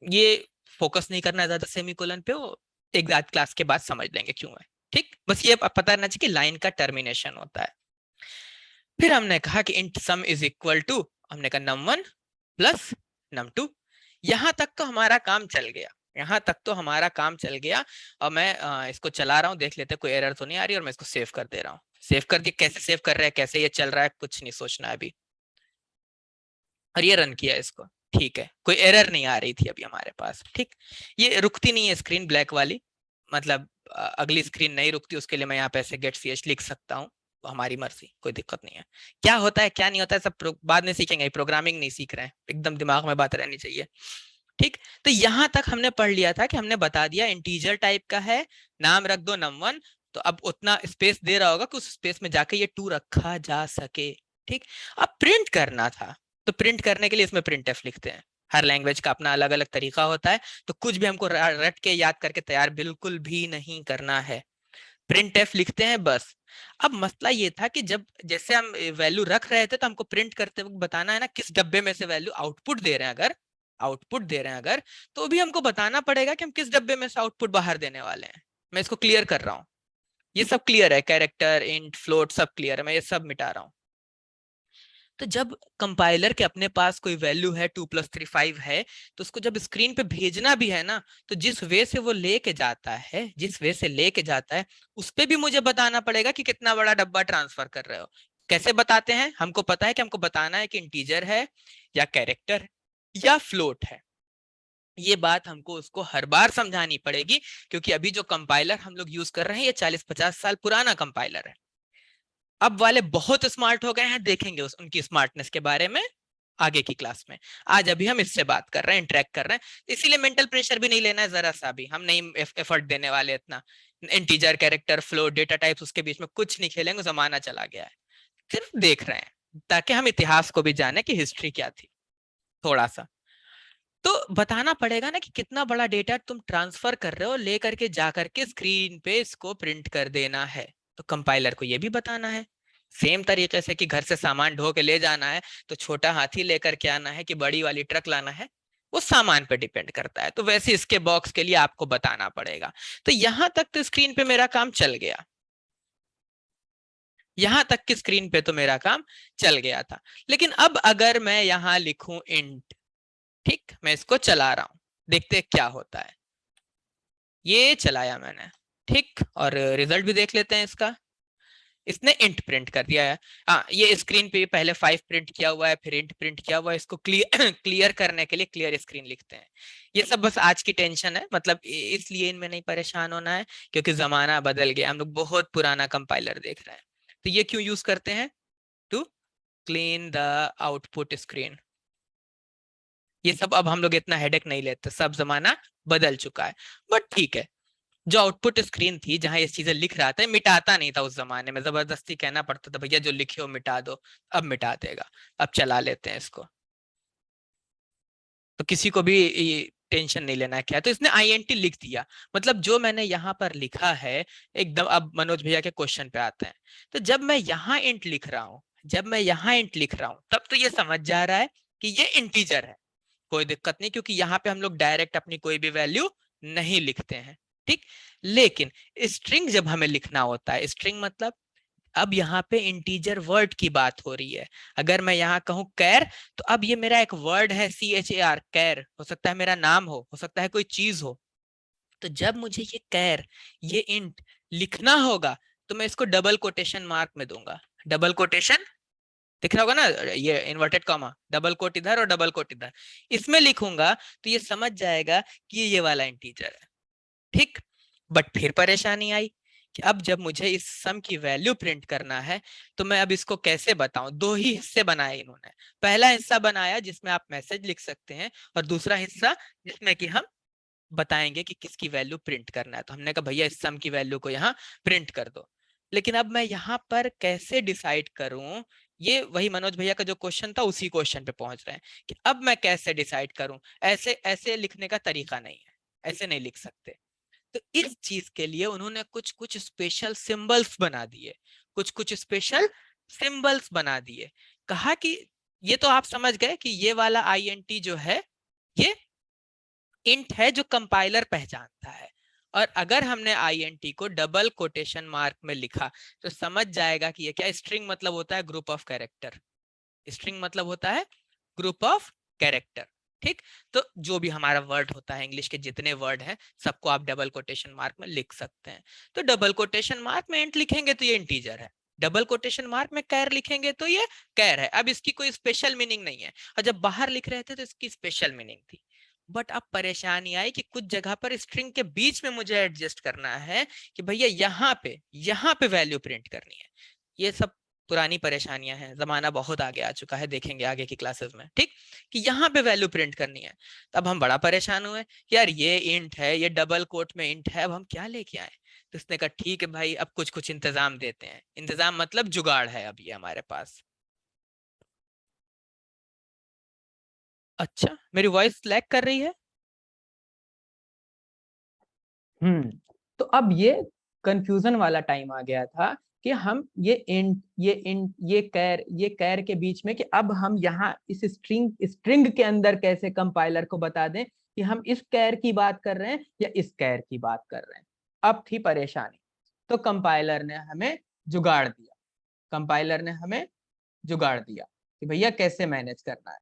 ये फोकस नहीं करना ज्यादा सेमीकोलन पे, वो एक आध क्लास के बाद समझ लेंगे क्यों है, ठीक। बस ये पता रहना चाहिए कि लाइन का टर्मिनेशन होता है। फिर हमने कहा कि int sum is equal to, हमने कहा num1 प्लस num2। यहां तक तो हमारा काम चल गया, यहां तक तो हमारा काम चल गया। और मैं इसको चला रहा हूँ, देख लेते कोई एरर तो नहीं आ रही, और मैं इसको सेव कर दे रहा हूँ। सेव कर दिया, कैसे सेव कर रहे हैं, कैसे ये चल रहा है, कुछ नहीं सोचना है अभी। और ये रन किया इसको, ठीक है, कोई एरर नहीं आ रही थी अभी हमारे पास, ठीक। ये रुकती नहीं है स्क्रीन ब्लैक वाली, मतलब अगली स्क्रीन नहीं रुकती, उसके लिए मैं यहाँ पे ऐसे गेट ch लिख सकता हूँ, हमारी मर्जी, कोई दिक्कत नहीं है। क्या होता है क्या नहीं होता है सब बाद में सीखेंगे, प्रोग्रामिंग नहीं सीख रहे हैं, एकदम दिमाग में बात रहनी चाहिए, ठीक। तो यहां तक हमने पढ़ लिया था कि हमने बता दिया इंटीजर टाइप का है, नाम रख दो num1, तो अब उतना स्पेस दे रहा होगा कि उस स्पेस में जाके ये 2 रखा जा सके, ठीक। अब प्रिंट करना था, तो प्रिंट करने के लिए इसमें printf लिखते हैं। हर लैंग्वेज का अपना अलग अलग तरीका होता है, तो कुछ भी हमको रट के याद करके तैयार बिल्कुल भी नहीं करना है, printf लिखते हैं बस। अब मसला ये था कि जब जैसे हम वैल्यू रख रहे थे तो हमको प्रिंट करते वक्त बताना है ना किस डब्बे में से वैल्यू आउटपुट दे रहे हैं, अगर आउटपुट दे रहे हैं अगर, तो भी हमको बताना पड़ेगा कि हम किस डब्बे में से आउटपुट बाहर देने वाले हैं। मैं इसको क्लियर कर रहा हूँ, ये सब क्लियर है, कैरेक्टर इंट फ्लोट सब क्लियर है, मैं ये सब मिटा रहा हूँ। तो जब कंपाइलर के अपने पास कोई वैल्यू है 2 + 3 5 है, तो उसको जब स्क्रीन पे भेजना भी है ना, तो जिस वे से वो लेके जाता है, जिस वे से लेके जाता है, उस पे भी मुझे बताना पड़ेगा कि कितना बड़ा डब्बा ट्रांसफर कर रहे हो। कैसे बताते हैं, हमको पता है कि हमको बताना है कि इंटीजर है या कैरेक्टर या फ्लोट है। ये बात हमको उसको हर बार समझानी पड़ेगी, क्योंकि अभी जो कंपाइलर हम लोग यूज कर रहे हैं ये 40-50 साल पुराना कंपाइलर है। अब वाले बहुत स्मार्ट हो गए हैं, देखेंगे उनकी स्मार्टनेस के बारे में आगे की क्लास में। आज अभी हम इससे बात कर रहे हैं, इंटरेक्ट कर रहे हैं, इसीलिए मेंटल प्रेशर भी नहीं लेना है जरा सा भी, हम नहीं एफर्ट देने वाले इतना। Integer character flow data types उसके बीच में कुछ नहीं खेलेंगे, जमाना चला गया है, सिर्फ देख रहे हैं ताकि हम इतिहास को भी जाने कि हिस्ट्री क्या थी थोड़ा सा। तो बताना पड़ेगा ना कि कितना बड़ा डेटा तुम ट्रांसफर कर रहे हो, लेकर के जाकर के स्क्रीन पे इसको प्रिंट कर देना है, तो कंपाइलर को ये भी बताना है। सेम तरीके से कि घर से सामान ढो के ले जाना है तो छोटा हाथी लेकर के आना है कि बड़ी वाली ट्रक लाना है, वो सामान पे डिपेंड करता है। तो वैसे इसके बॉक्स के लिए आपको बताना पड़ेगा। तो यहां तक तो स्क्रीन पे मेरा काम चल गया, यहां तक की स्क्रीन पे तो मेरा काम चल गया था। लेकिन अब अगर मैं यहां लिखूं इंट, ठीक, मैं इसको चला रहा हूं, देखते क्या होता है। ये चलाया मैंने, ठीक, और रिजल्ट भी देख लेते हैं इसका। इसने इंट प्रिंट कर दिया है। हाँ, ये स्क्रीन पे पहले 5 प्रिंट किया हुआ है, फिर इंट प्रिंट किया हुआ है, इसको क्लियर क्लियर करने के लिए क्लियर स्क्रीन लिखते हैं। ये सब बस आज की टेंशन है, मतलब इसलिए इनमें नहीं परेशान होना है, क्योंकि जमाना बदल गया, हम लोग बहुत पुराना कंपाइलर देख रहे हैं। तो ये क्यों यूज करते हैं? To clean the output screen. ये सब अब हम लोग इतना हेडेक नहीं लेते, सब जमाना बदल चुका है। बट ठीक है, जो आउटपुट स्क्रीन थी जहां ये चीजें लिख रहा था, मिटाता नहीं था उस जमाने में, जबरदस्ती कहना पड़ता था भैया जो लिखे हो मिटा दो। अब मिटा देगा, अब चला लेते हैं इसको, तो किसी को भी टेंशन नहीं लेना है क्या। तो इसने आईएनटी लिख दिया, मतलब जो मैंने यहाँ पर लिखा है एकदम। अब मनोज भैया के क्वेश्चन पे आते हैं। तो जब मैं यहाँ इंट लिख रहा हूँ, जब मैं यहाँ इंट लिख रहा हूँ, तब तो ये समझ जा रहा है कि ये इंटीजर है, कोई दिक्कत नहीं, क्योंकि यहाँ पे हम लोग डायरेक्ट अपनी कोई भी वैल्यू नहीं लिखते हैं। ठीक, लेकिन स्ट्रिंग जब हमें लिखना होता है, स्ट्रिंग मतलब अब यहाँ पे इंटीजर वर्ड की बात हो रही है। अगर मैं यहाँ कहूँ कैर, तो अब ये मेरा एक वर्ड है, CHAR, कैर। हो सकता है मेरा नाम हो सकता है कोई चीज हो। तो जब मुझे ये कैर, ये इंट लिखना होगा, तो मैं इसको डबल कोटेशन मार्क में दूंगा। डबल कोटेशन दिख रहा होगा ना, ये इन्वर्टेड कॉमा, डबल कोट इधर और डबल कोट इधर, इसमें लिखूंगा तो ये समझ जाएगा कि ये वाला इंटीजर है। ठीक, बट फिर परेशानी आई कि अब जब मुझे इस सम की वैल्यू प्रिंट करना है, तो मैं अब इसको कैसे बताऊं। दो ही हिस्से बनाए इन्होंने। पहला हिस्सा बनाया जिसमें आप मैसेज लिख सकते हैं, और दूसरा हिस्सा जिसमें कि हम बताएंगे कि किसकी वैल्यू प्रिंट करना है। तो हमने कहा भैया इस सम की वैल्यू को यहाँ प्रिंट कर दो। लेकिन अब मैं यहाँ पर कैसे डिसाइड करूं, ये वही मनोज भैया का जो क्वेश्चन था उसी क्वेश्चन पे पहुंच रहे हैं कि अब मैं कैसे डिसाइड करूं। ऐसे ऐसे लिखने का तरीका नहीं है, ऐसे नहीं लिख सकते। तो इस चीज के लिए उन्होंने कुछ कुछ स्पेशल सिंबल्स बना दिए, कुछ कुछ स्पेशल सिंबल्स बना दिए। कहा कि ये तो आप समझ गए कि ये वाला आईएनटी जो है, ये इंट है जो कंपाइलर पहचानता है। और अगर हमने आईएनटी को डबल कोटेशन मार्क में लिखा, तो समझ जाएगा कि ये क्या। स्ट्रिंग मतलब होता है ग्रुप ऑफ कैरेक्टर, स्ट्रिंग मतलब होता है ग्रुप ऑफ कैरेक्टर। ठीक, तो जो भी हमारा वर्ड होता है, इंग्लिश के जितने वर्ड हैं सबको आप डबल कोटेशन मार्क में लिख सकते हैं। तो डबल कोटेशन मार्क में इंट लिखेंगे तो ये इंटीजर है, डबल कोटेशन मार्क में कैर लिखेंगे तो ये कैर है। अब इसकी कोई स्पेशल मीनिंग नहीं है, और जब बाहर लिख रहे थे तो इसकी स्पेशल मीनिंग थी। बट अब परेशानी आई कि कुछ जगह पर स्ट्रिंग के बीच में मुझे एडजस्ट करना है कि भैया यहाँ पे वैल्यू प्रिंट करनी है। ये सब पुरानी परेशानियां हैं, जमाना बहुत आगे आ चुका है, देखेंगे आगे की क्लासेस में। ठीक, कि यहाँ पे वैल्यू प्रिंट करनी है। तब हम बड़ा परेशान हुए कि यार ये इंट है, ये डबल कोट में इंट है, अब हम क्या लेके आए। तो उसने कहा ठीक है भाई, अब कुछ कुछ इंतजाम देते हैं। इंतजाम मतलब जुगाड़ है अब ये हमारे पास। अच्छा, मेरी वॉइस लैग कर रही है। हम्म। तो अब ये कंफ्यूजन वाला टाइम आ गया था कि हम ये कैर के बीच में कि अब हम यहाँ इस स्ट्रिंग के अंदर कैसे कंपाइलर को बता दें कि हम इस कैर की बात कर रहे हैं या इस कैर की बात कर रहे हैं। अब थी परेशानी। तो कंपाइलर ने हमें जुगाड़ दिया, कंपाइलर ने हमें जुगाड़ दिया कि भैया कैसे मैनेज करना है।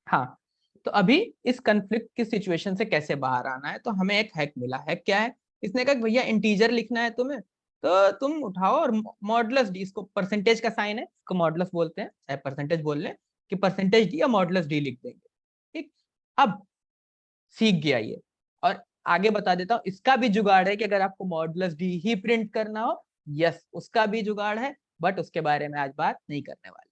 हाँ, तो अभी इस कंफ्लिक्ट की सिचुएशन से कैसे बाहर आना है, तो हमें एक हैक मिला। हैक क्या है? इसने कहा कि भैया इंटीजर लिखना है तुम्हें, तो तुम उठाओ और मॉडुलस डी, इसको परसेंटेज का साइन है, इसको मॉडुलस बोलते हैं, चाहे परसेंटेज बोल लें, कि परसेंटेज डी या मॉडुलस डी लिख देंगे। ठीक, अब सीख गया ये। और आगे बता देता हूँ, इसका भी जुगाड़ है कि अगर आपको मॉडुलस डी ही प्रिंट करना हो, यस उसका भी जुगाड़ है, बट उसके बारे में आज बात नहीं करने वाले।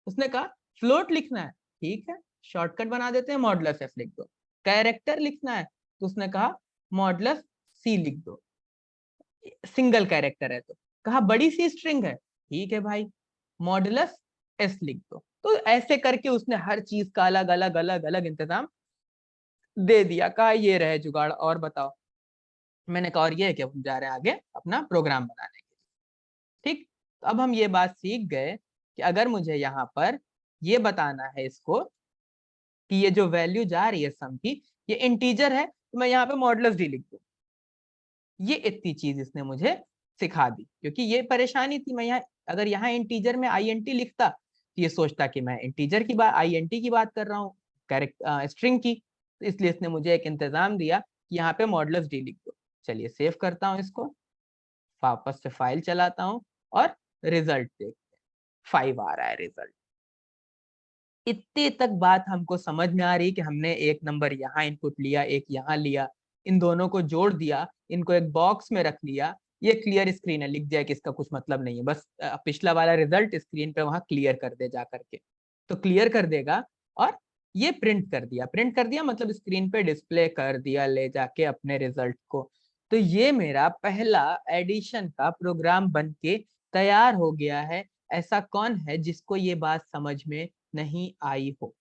उसने कहा फ्लोट लिखना है, ठीक है, शॉर्टकट बना देते हैं, मॉडुलस एफ लिख दो। कैरेक्टर लिखना है, तो उसने कहा मॉडुलस सी लिख दो, सिंगल कैरेक्टर है तो। कहा बड़ी सी स्ट्रिंग है, ठीक है भाई, मॉडुलस एस लिख दो। तो ऐसे करके उसने हर चीज का अलग अलग अलग अलग इंतजाम दे दिया। कहा ये रहे जुगाड़, और बताओ। मैंने कहा और ये है कि हम जा रहे हैं आगे अपना प्रोग्राम बनाने के लिए। ठीक, तो अब हम ये बात सीख गए कि अगर मुझे यहाँ पर ये बताना है इसको कि ये जो वैल्यू जा रही है सम की, ये इंटीजर है, तो मैं यहाँ पे मॉडुलस डी लिख दूँ। ये इतनी चीज इसने मुझे सिखा दी, क्योंकि ये परेशानी थी। मैं यहाँ अगर यहाँ इंटीजर में आईएनटी लिखता तो ये सोचता कि मैं इंटीजर की बात, आईएनटी की बात कर रहा हूँ, कैरेक्टर स्ट्रिंग की। तो इसलिए इसने मुझे एक इंतजाम दिया कि यहाँ पे मॉडुलस डी लिख दो। चलिए सेव करता हूँ इसको, वापस से फाइल चलाता हूँ, और रिजल्ट देखते हैं। 5 आ रहा है रिजल्ट। इतने तक बात हमको समझ में आ रही कि हमने एक नंबर यहाँ इनपुट लिया, एक यहाँ लिया, इन दोनों को जोड़ दिया, इनको एक बॉक्स में रख लिया। ये क्लियर स्क्रीन है, लिख दिया कि इसका कुछ मतलब नहीं है, बस पिछला वाला रिजल्ट स्क्रीन पे वहां क्लियर कर दे जा करके। तो क्लियर कर देगा और ये प्रिंट कर दिया। प्रिंट कर दिया मतलब स्क्रीन पे डिस्प्ले कर दिया ले जाके अपने रिजल्ट को। तो ये मेरा पहला एडिशन का प्रोग्राम बन के तैयार हो गया है। ऐसा कौन है जिसको ये बात समझ में नहीं आई हो?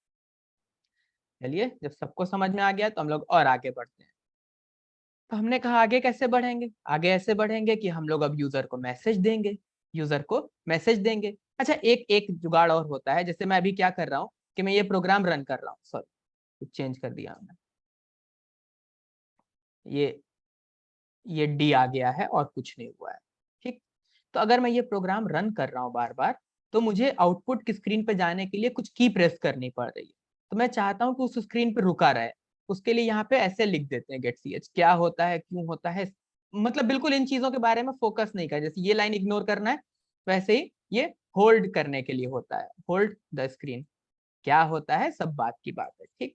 चलिए, जब सबको समझ में आ गया तो हम लोग और आगे बढ़ते हैं। तो हमने कहा आगे कैसे बढ़ेंगे? आगे ऐसे बढ़ेंगे कि हम लोग अब यूजर को मैसेज देंगे। यूजर को मैसेज देंगे। अच्छा, एक एक जुगाड़ और होता है। जैसे मैं अभी क्या कर रहा हूँ कि मैं ये प्रोग्राम रन कर रहा हूँ, सॉरी कुछ चेंज कर दिया हमने, ये डी आ गया है और कुछ नहीं हुआ है। ठीक, तो अगर मैं ये प्रोग्राम रन कर रहा हूँ बार बार, तो मुझे आउटपुट की स्क्रीन पे जाने के लिए कुछ की प्रेस करनी पड़ रही है। तो मैं चाहता हूँ कि उस स्क्रीन पे रुका रहे। उसके लिए यहाँ पे ऐसे लिख देते हैं गेट सी एच, क्या होता है, क्यों होता है, मतलब बिल्कुल इन चीजों के बारे में फोकस नहीं कर। जैसे ये लाइन इग्नोर करना है, वैसे ही ये होल्ड करने के लिए होता है, होल्ड द स्क्रीन। क्या होता है, सब बात की बात है। ठीक,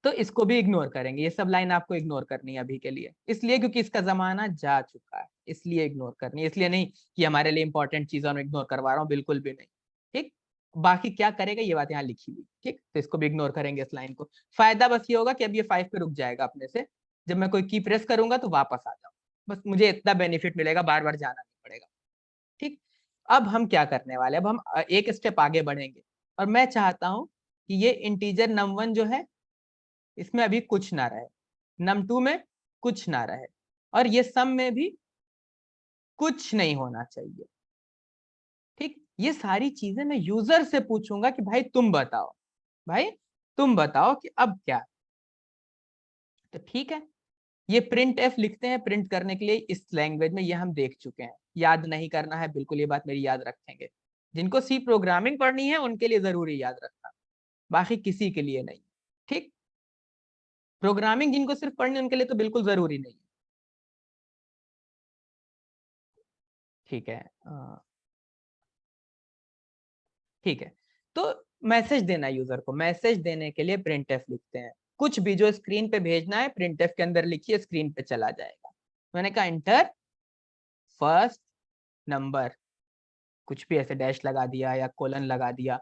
तो इसको भी इग्नोर करेंगे। ये सब लाइन आपको इग्नोर करनी है अभी के लिए, इसलिए क्योंकि इसका जमाना जा चुका है, इसलिए इग्नोर करनी है। इसलिए नहीं कि हमारे लिए इंपॉर्टेंट चीजों में इग्नोर करवा रहा हूँ, बिल्कुल भी नहीं। ठीक, बाकी क्या करेगा ये बात यहाँ लिखी हुई। ठीक, तो इसको भी इग्नोर करेंगे इस लाइन को। फायदा बस ये होगा कि अब ये 5 पे रुक जाएगा अपने से। जब मैं कोई की प्रेस करूंगा तो वापस आ जाऊँ, बस मुझे इतना बेनिफिट मिलेगा, बार बार जाना नहीं पड़ेगा। ठीक, अब हम क्या करने वाले, अब हम एक स्टेप आगे बढ़ेंगे। और मैं चाहता हूं कि ये इंटीजर num1 जो है, इसमें अभी कुछ ना रहे, num2 में कुछ ना रहे, और ये सम में भी कुछ नहीं होना चाहिए। ठीक, ये सारी चीजें मैं यूजर से पूछूंगा कि भाई तुम बताओ, भाई तुम बताओ कि अब क्या। तो ठीक है, ये प्रिंट एफ लिखते हैं प्रिंट करने के लिए इस लैंग्वेज में, ये हम देख चुके हैं। याद नहीं करना है बिल्कुल, ये बात मेरी याद रखेंगे। जिनको सी प्रोग्रामिंग पढ़नी है उनके लिए जरूरी याद रखना, बाकी किसी के लिए नहीं। ठीक, प्रोग्रामिंग जिनको सिर्फ पढ़नी है उनके लिए तो बिल्कुल जरूरी नहीं है। ठीक है, ठीक है। तो मैसेज देना यूजर को, मैसेज देने के लिए प्रिंट एफ लिखते हैं। कुछ भी जो स्क्रीन पे भेजना है प्रिंट एफ के अंदर लिखिए, स्क्रीन पे चला जाएगा। मैंने कहा इंटर फर्स्ट नंबर, कुछ भी ऐसे डैश लगा दिया या कोलन लगा दिया।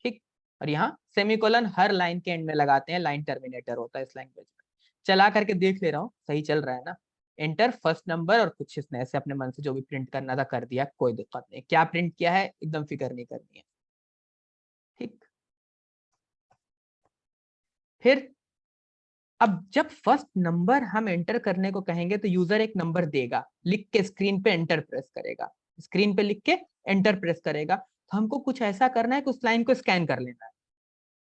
ठीक, और यहाँ सेमीकोलन हर लाइन के एंड में लगाते हैं, लाइन टर्मिनेटर होता है इस लैंग्वेज में। चला करके देख ले रहा हूँ सही चल रहा है ना। एंटर फर्स्ट नंबर, और कुछ इसने ऐसे अपने मन से जो भी प्रिंट करना था कर दिया, कोई दिक्कत नहीं। क्या प्रिंट किया है एकदम फिक्र नहीं करनी है। ठीक, फिर अब जब फर्स्ट नंबर हम एंटर करने को कहेंगे तो यूजर एक नंबर देगा, लिख के स्क्रीन पे एंटर प्रेस करेगा, स्क्रीन पे लिख के एंटर प्रेस करेगा। तो हमको कुछ ऐसा करना है कि उस लाइन को स्कैन कर लेना है।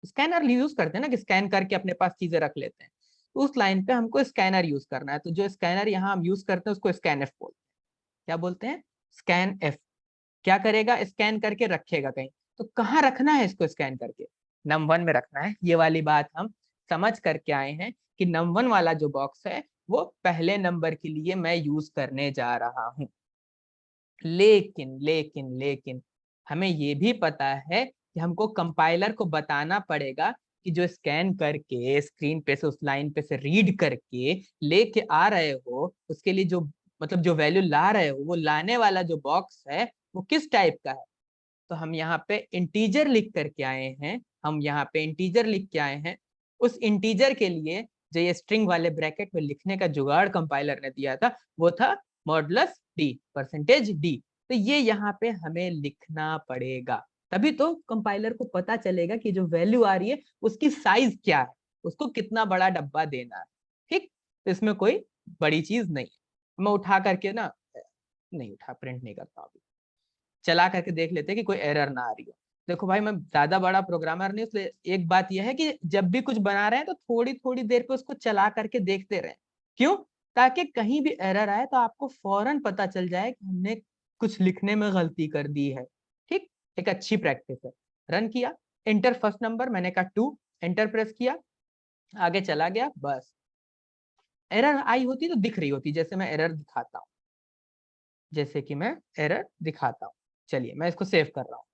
स्कैनर यूज करते हैं ना, कि स्कैन करके अपने पास चीजें रख लेते हैं। तो उस लाइन पे हमको स्कैनर यूज करना है। तो जो स्कैनर यहाँ हम यूज करते हैं उसको स्कैन एफ बोलते हैं। क्या बोलते हैं? Scan F. क्या करेगा? स्कैन करके रखेगा कहीं। तो कहाँ रखना है इसको स्कैन करके? num1 में रखना है। ये वाली बात हम समझ करके आए हैं कि num1 वाला जो बॉक्स है वो पहले नंबर के लिए मैं यूज करने जा रहा हूं। लेकिन लेकिन लेकिन हमें ये भी पता है कि हमको कंपाइलर को बताना पड़ेगा कि जो स्कैन करके स्क्रीन पे से उस लाइन पे से रीड करके लेके आ रहे हो, उसके लिए जो मतलब जो वैल्यू ला रहे हो, वो लाने वाला जो बॉक्स है वो किस टाइप का है। तो हम यहाँ पे इंटीजर लिख करके आए हैं, हम यहाँ पे इंटीजर लिख के आए हैं। उस इंटीजर के लिए जो ये स्ट्रिंग वाले ब्रैकेट में लिखने का जुगाड़ कंपाइलर ने दिया था वो था मॉडुलस डी, परसेंटेज डी। तो ये यहाँ पे हमें लिखना पड़ेगा, तभी तो कंपाइलर को पता चलेगा कि जो वैल्यू आ रही है उसकी साइज क्या है, उसको कितना बड़ा डब्बा देना है। ठीक, तो इसमें कोई बड़ी चीज नहीं है। मैं उठा करके ना, नहीं उठा, प्रिंट नहीं करता अभी, चला करके देख लेते हैं कि कोई एरर ना आ रही हो। देखो भाई, मैं ज्यादा बड़ा प्रोग्रामर नहीं, इसलिए एक बात यह है कि जब भी कुछ बना रहे हैं तो थोड़ी थोड़ी देर पे उसको चला करके देखते रहें। क्यों? ताकि कहीं भी एरर आए तो आपको फौरन पता चल जाए कि हमने कुछ लिखने में गलती कर दी है। ठीक, एक अच्छी प्रैक्टिस है। रन किया, एंटर फर्स्ट नंबर, मैंने कहा 2, एंटर प्रेस किया, आगे चला गया। बस एरर आई होती तो दिख रही होती, जैसे मैं एरर दिखाता हूँ। जैसे कि मैं एरर दिखाता हूँ। चलिए मैं इसको सेव कर रहा हूँ,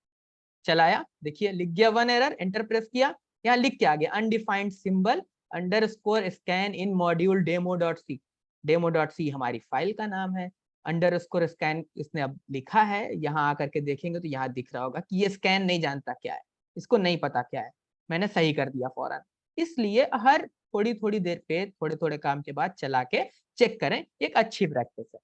चलाया, देखिए लिख गया 1 एरर, एंटर प्रेस किया, यहाँ लिख के आ गया undefined symbol underscore scan in module डेमो.c। डेमो.c हमारी फाइल का नाम है, अंडरस्कोर स्कैन इसने अब लिखा है, यहाँ आकर के देखेंगे तो यहाँ दिख रहा होगा कि ये स्कैन नहीं जानता क्या है, इसको नहीं पता क्या है, मैंने सही कर दिया फौरन। इसलिए हर थोड़ी थोड़ी देर पे थोड़े थोड़े काम के बाद चला के चेक करें, एक अच्छी प्रैक्टिस है।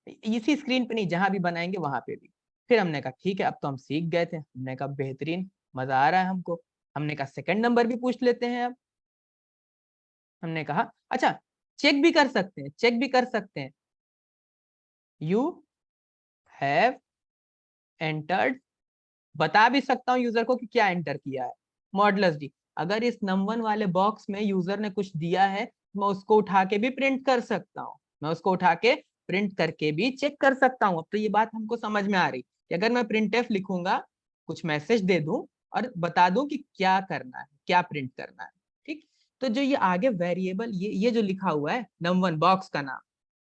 इसी स्क्रीन पे नहीं, जहां भी बनाएंगे वहां पे भी। फिर हमने कहा ठीक है, अब तो हम सीख गए थे, हमने कहा बेहतरीन, मजा आ रहा है हमको, हमने कहा सेकंड नंबर भी पूछ लेते हैं। अब हमने कहा अच्छा चेक भी कर सकते हैं, चेक भी कर सकते हैं, यू हैव एंटर्ड, बता भी सकता हूँ यूजर को कि क्या एंटर किया है, मॉडुलस डी। अगर इस नंबर वाले बॉक्स में यूजर ने कुछ दिया है, मैं उसको उठा के भी प्रिंट कर सकता हूँ, मैं उसको उठा के प्रिंट करके भी चेक कर सकता हूँ। अब तो ये बात हमको समझ में आ रही कि अगर मैं printf लिखूंगा, कुछ मैसेज दे दूं और बता दूं कि क्या करना है, क्या प्रिंट करना है, ठीक। तो जो ये आगे वेरिएबल, ये जो लिखा हुआ है num1 बॉक्स का नाम,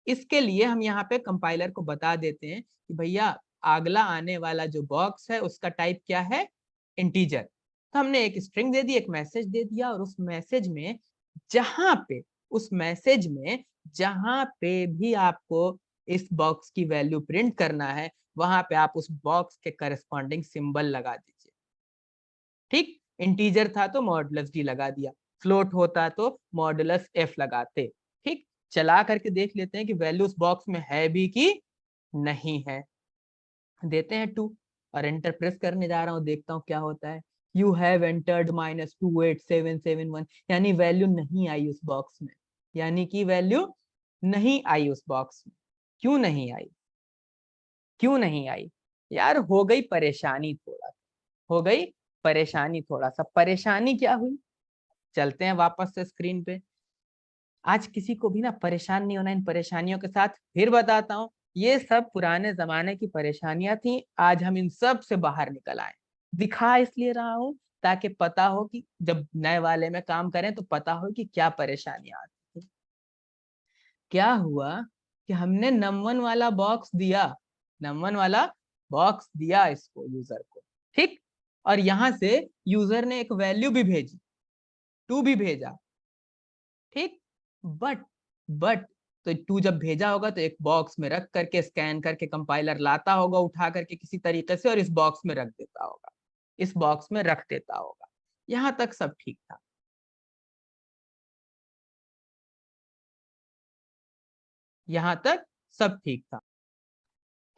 इसके लिए हम यहाँ पे कंपाइलर को बता देते हैं कि भैया अगला आने वाला जो बॉक्स है उसका टाइप क्या है, इंटीजर। तो हमने एक स्ट्रिंग दे दी, एक मैसेज दे दिया, और उस मैसेज में जहां पे उस मैसेज में जहां पे भी आपको इस बॉक्स की वैल्यू प्रिंट करना है, वहां पे आप उस बॉक्स के करस्पॉन्डिंग सिंबल लगा दीजिए, ठीक। इंटीजर था तो मॉडुलस डी लगा दिया, फ्लोट होता तो मॉडुलस एफ लगाते, ठीक। चला करके देख लेते हैं कि वैल्यू उस बॉक्स में है भी कि नहीं है। देते हैं 2 और एंटर प्रेस करने जा रहा हूँ, देखता हूँ क्या होता है। यू हैव एंटर्ड -28771, यानी वैल्यू नहीं आई उस बॉक्स में, यानी कि वैल्यू नहीं आई उस बॉक्स में। क्यों नहीं आई, क्यों नहीं आई यार, हो गई परेशानी थोड़ा, हो गई परेशानी थोड़ा सा। परेशानी क्या हुई, चलते हैं वापस से स्क्रीन पे। आज किसी को भी ना परेशान नहीं होना इन परेशानियों के साथ, फिर बताता हूँ, ये सब पुराने जमाने की परेशानियां थी, आज हम इन सब से बाहर निकल आए। दिखा इसलिए रहा हूँ ताकि पता हो कि जब नए वाले में काम करें तो पता हो कि क्या परेशानियां आती थी। क्या हुआ कि हमने नम1 वाला बॉक्स दिया, नम1 वाला बॉक्स दिया इसको यूजर को, ठीक। और यहां से यूजर ने एक वैल्यू भी भेजी, 2 भी भेजा, ठीक। बट तो 2 जब भेजा होगा तो एक बॉक्स में रख करके स्कैन करके कंपाइलर लाता होगा उठा करके किसी तरीके से, और इस बॉक्स में रख देता होगा, इस बॉक्स में रख देता होगा। यहां तक सब ठीक था, यहां तक सब ठीक था,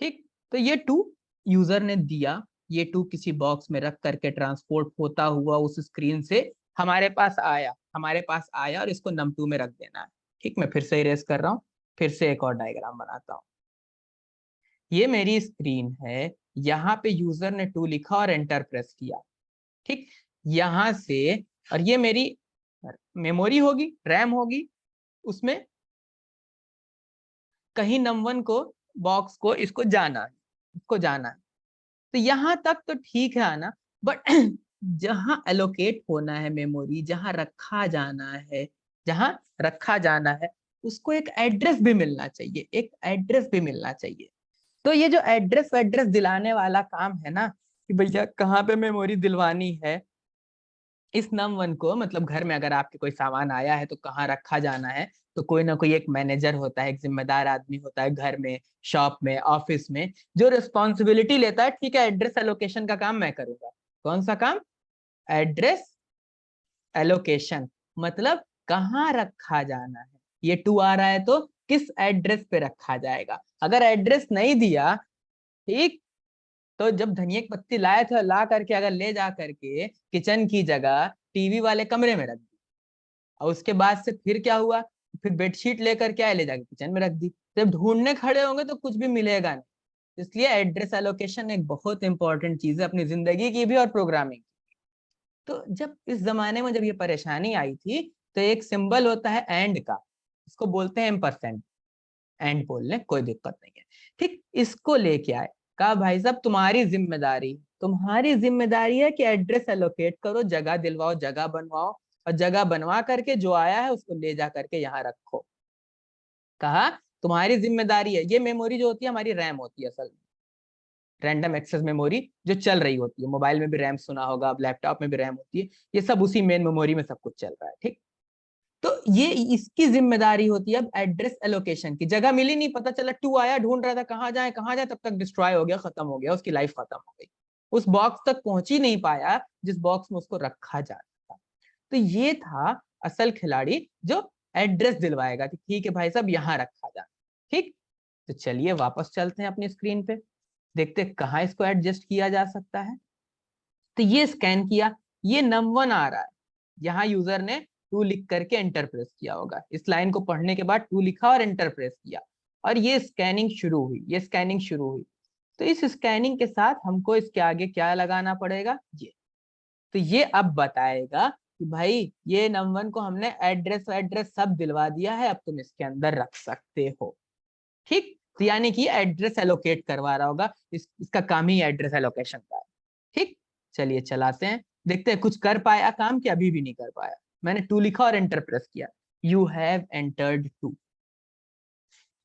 ठीक। तो ये 2 यूजर ने दिया, ये 2 किसी बॉक्स में रख करके ट्रांसपोर्ट होता हुआ उस स्क्रीन से हमारे पास आया, हमारे पास आया, और इसको num2 में रख देना है, ठीक। मैं फिर से इरेज कर रहा हूँ, फिर से एक और डायग्राम बनाता हूँ। ये मेरी स्क्रीन है, यहाँ पे यूजर ने 2 लिखा और एंटर प्रेस किया, ठीक। यहां से, और ये मेरी मेमोरी होगी, रैम होगी, उसमें कहीं num1 को बॉक्स को इसको जाना है, इसको जाना है। तो यहाँ तक तो ठीक है आना, बट जहां एलोकेट होना है मेमोरी, जहां रखा जाना है, जहां रखा जाना है, उसको एक एड्रेस भी मिलना चाहिए, एक एड्रेस भी मिलना चाहिए। तो ये जो एड्रेस वेड्रेस दिलाने वाला काम है ना, कि भैया कहाँ पे मेमोरी दिलवानी है इस num1 को, मतलब घर में अगर आपके कोई सामान आया है तो कहाँ रखा जाना है, तो कोई ना कोई एक मैनेजर होता है, एक जिम्मेदार आदमी होता है घर में, शॉप में, ऑफिस में, जो रिस्पॉन्सिबिलिटी लेता है, ठीक है एड्रेस एलोकेशन का काम मैं करूंगा। कौन सा काम, एड्रेस एलोकेशन, मतलब कहाँ रखा जाना है। ये 2 आ रहा है तो किस एड्रेस पे रखा जाएगा। अगर एड्रेस नहीं दिया, ठीक, तो जब धनिया की पत्ती लाए थे, ला करके अगर ले जा करके किचन की जगह टीवी वाले कमरे में रख दी, और उसके बाद से फिर क्या हुआ, फिर बेडशीट लेकर के आए, ले जाके किचन में रख दी, जब ढूंढने खड़े होंगे तो कुछ भी मिलेगा नहीं। इसलिए एड्रेस एलोकेशन एक बहुत इंपॉर्टेंट चीज है अपनी जिंदगी की भी और प्रोग्रामिंग। तो जब इस जमाने में जब ये परेशानी आई थी, तो एक सिंबल होता है एंड का, इसको बोलते हैं एम्परसेंड, एंड बोल ले कोई दिक्कत नहीं है, ठीक। इसको लेके आए, कहा भाई साहब तुम्हारी जिम्मेदारी है कि एड्रेस एलोकेट करो, जगह दिलवाओ, जगह बनवाओ, और जगह बनवा करके जो आया है उसको ले जा करके यहाँ रखो। कहा तुम्हारी जिम्मेदारी है, ये मेमोरी जो होती है हमारी रैम होती है, असल में रैंडम एक्सेस मेमोरी जो चल रही होती है। मोबाइल में भी रैम सुना होगा, अब लैपटॉप में भी रैम होती है, ये सब उसी मेन मेमोरी में सब कुछ चल रहा है, ठीक। तो ये इसकी जिम्मेदारी होती है अब एड्रेस एलोकेशन की। जगह मिली नहीं, पता चला 2 आया, ढूंढ रहा था कहाँ जाए, तब तक डिस्ट्रॉय हो गया, खत्म हो गया, उसकी लाइफ खत्म हो गई, उस बॉक्स तक पहुंच ही नहीं पाया जिस बॉक्स में उसको रखा जाता था। तो ये था असल खिलाड़ी जो एड्रेस दिलवाएगा कि ठीक है भाई साहब यहाँ रखा जाए, ठीक। तो चलिए वापस चलते हैं अपनी स्क्रीन पे, देखते हैं कहाँ इसको एडजस्ट किया जा सकता है। तो ये स्कैन किया, ये num1 आ रहा है, यहाँ यूजर ने 2 लिख करके एंटर प्रेस किया होगा, इस लाइन को पढ़ने के बाद 2 लिखा और एंटर प्रेस किया, और ये स्कैनिंग शुरू हुई, ये स्कैनिंग शुरू हुई। तो इस स्कैनिंग के साथ हमको इसके आगे क्या लगाना पड़ेगा, ये। तो ये अब बताएगा कि भाई ये num1 को हमने एड्रेस एड्रेस सब दिलवा दिया है, अब तुम इसके अंदर रख सकते हो, ठीक। तो यानी कि एड्रेस एलोकेट करवा रहा होगा, इसका काम ही एड्रेस एलोकेशन का है, ठीक। चलिए चलाते हैं, देखते हैं कुछ कर पाया काम कि अभी भी नहीं कर पाया। मैंने 2 लिखा और एंटर प्रेस किया, यू हैव एंटर्ड 2,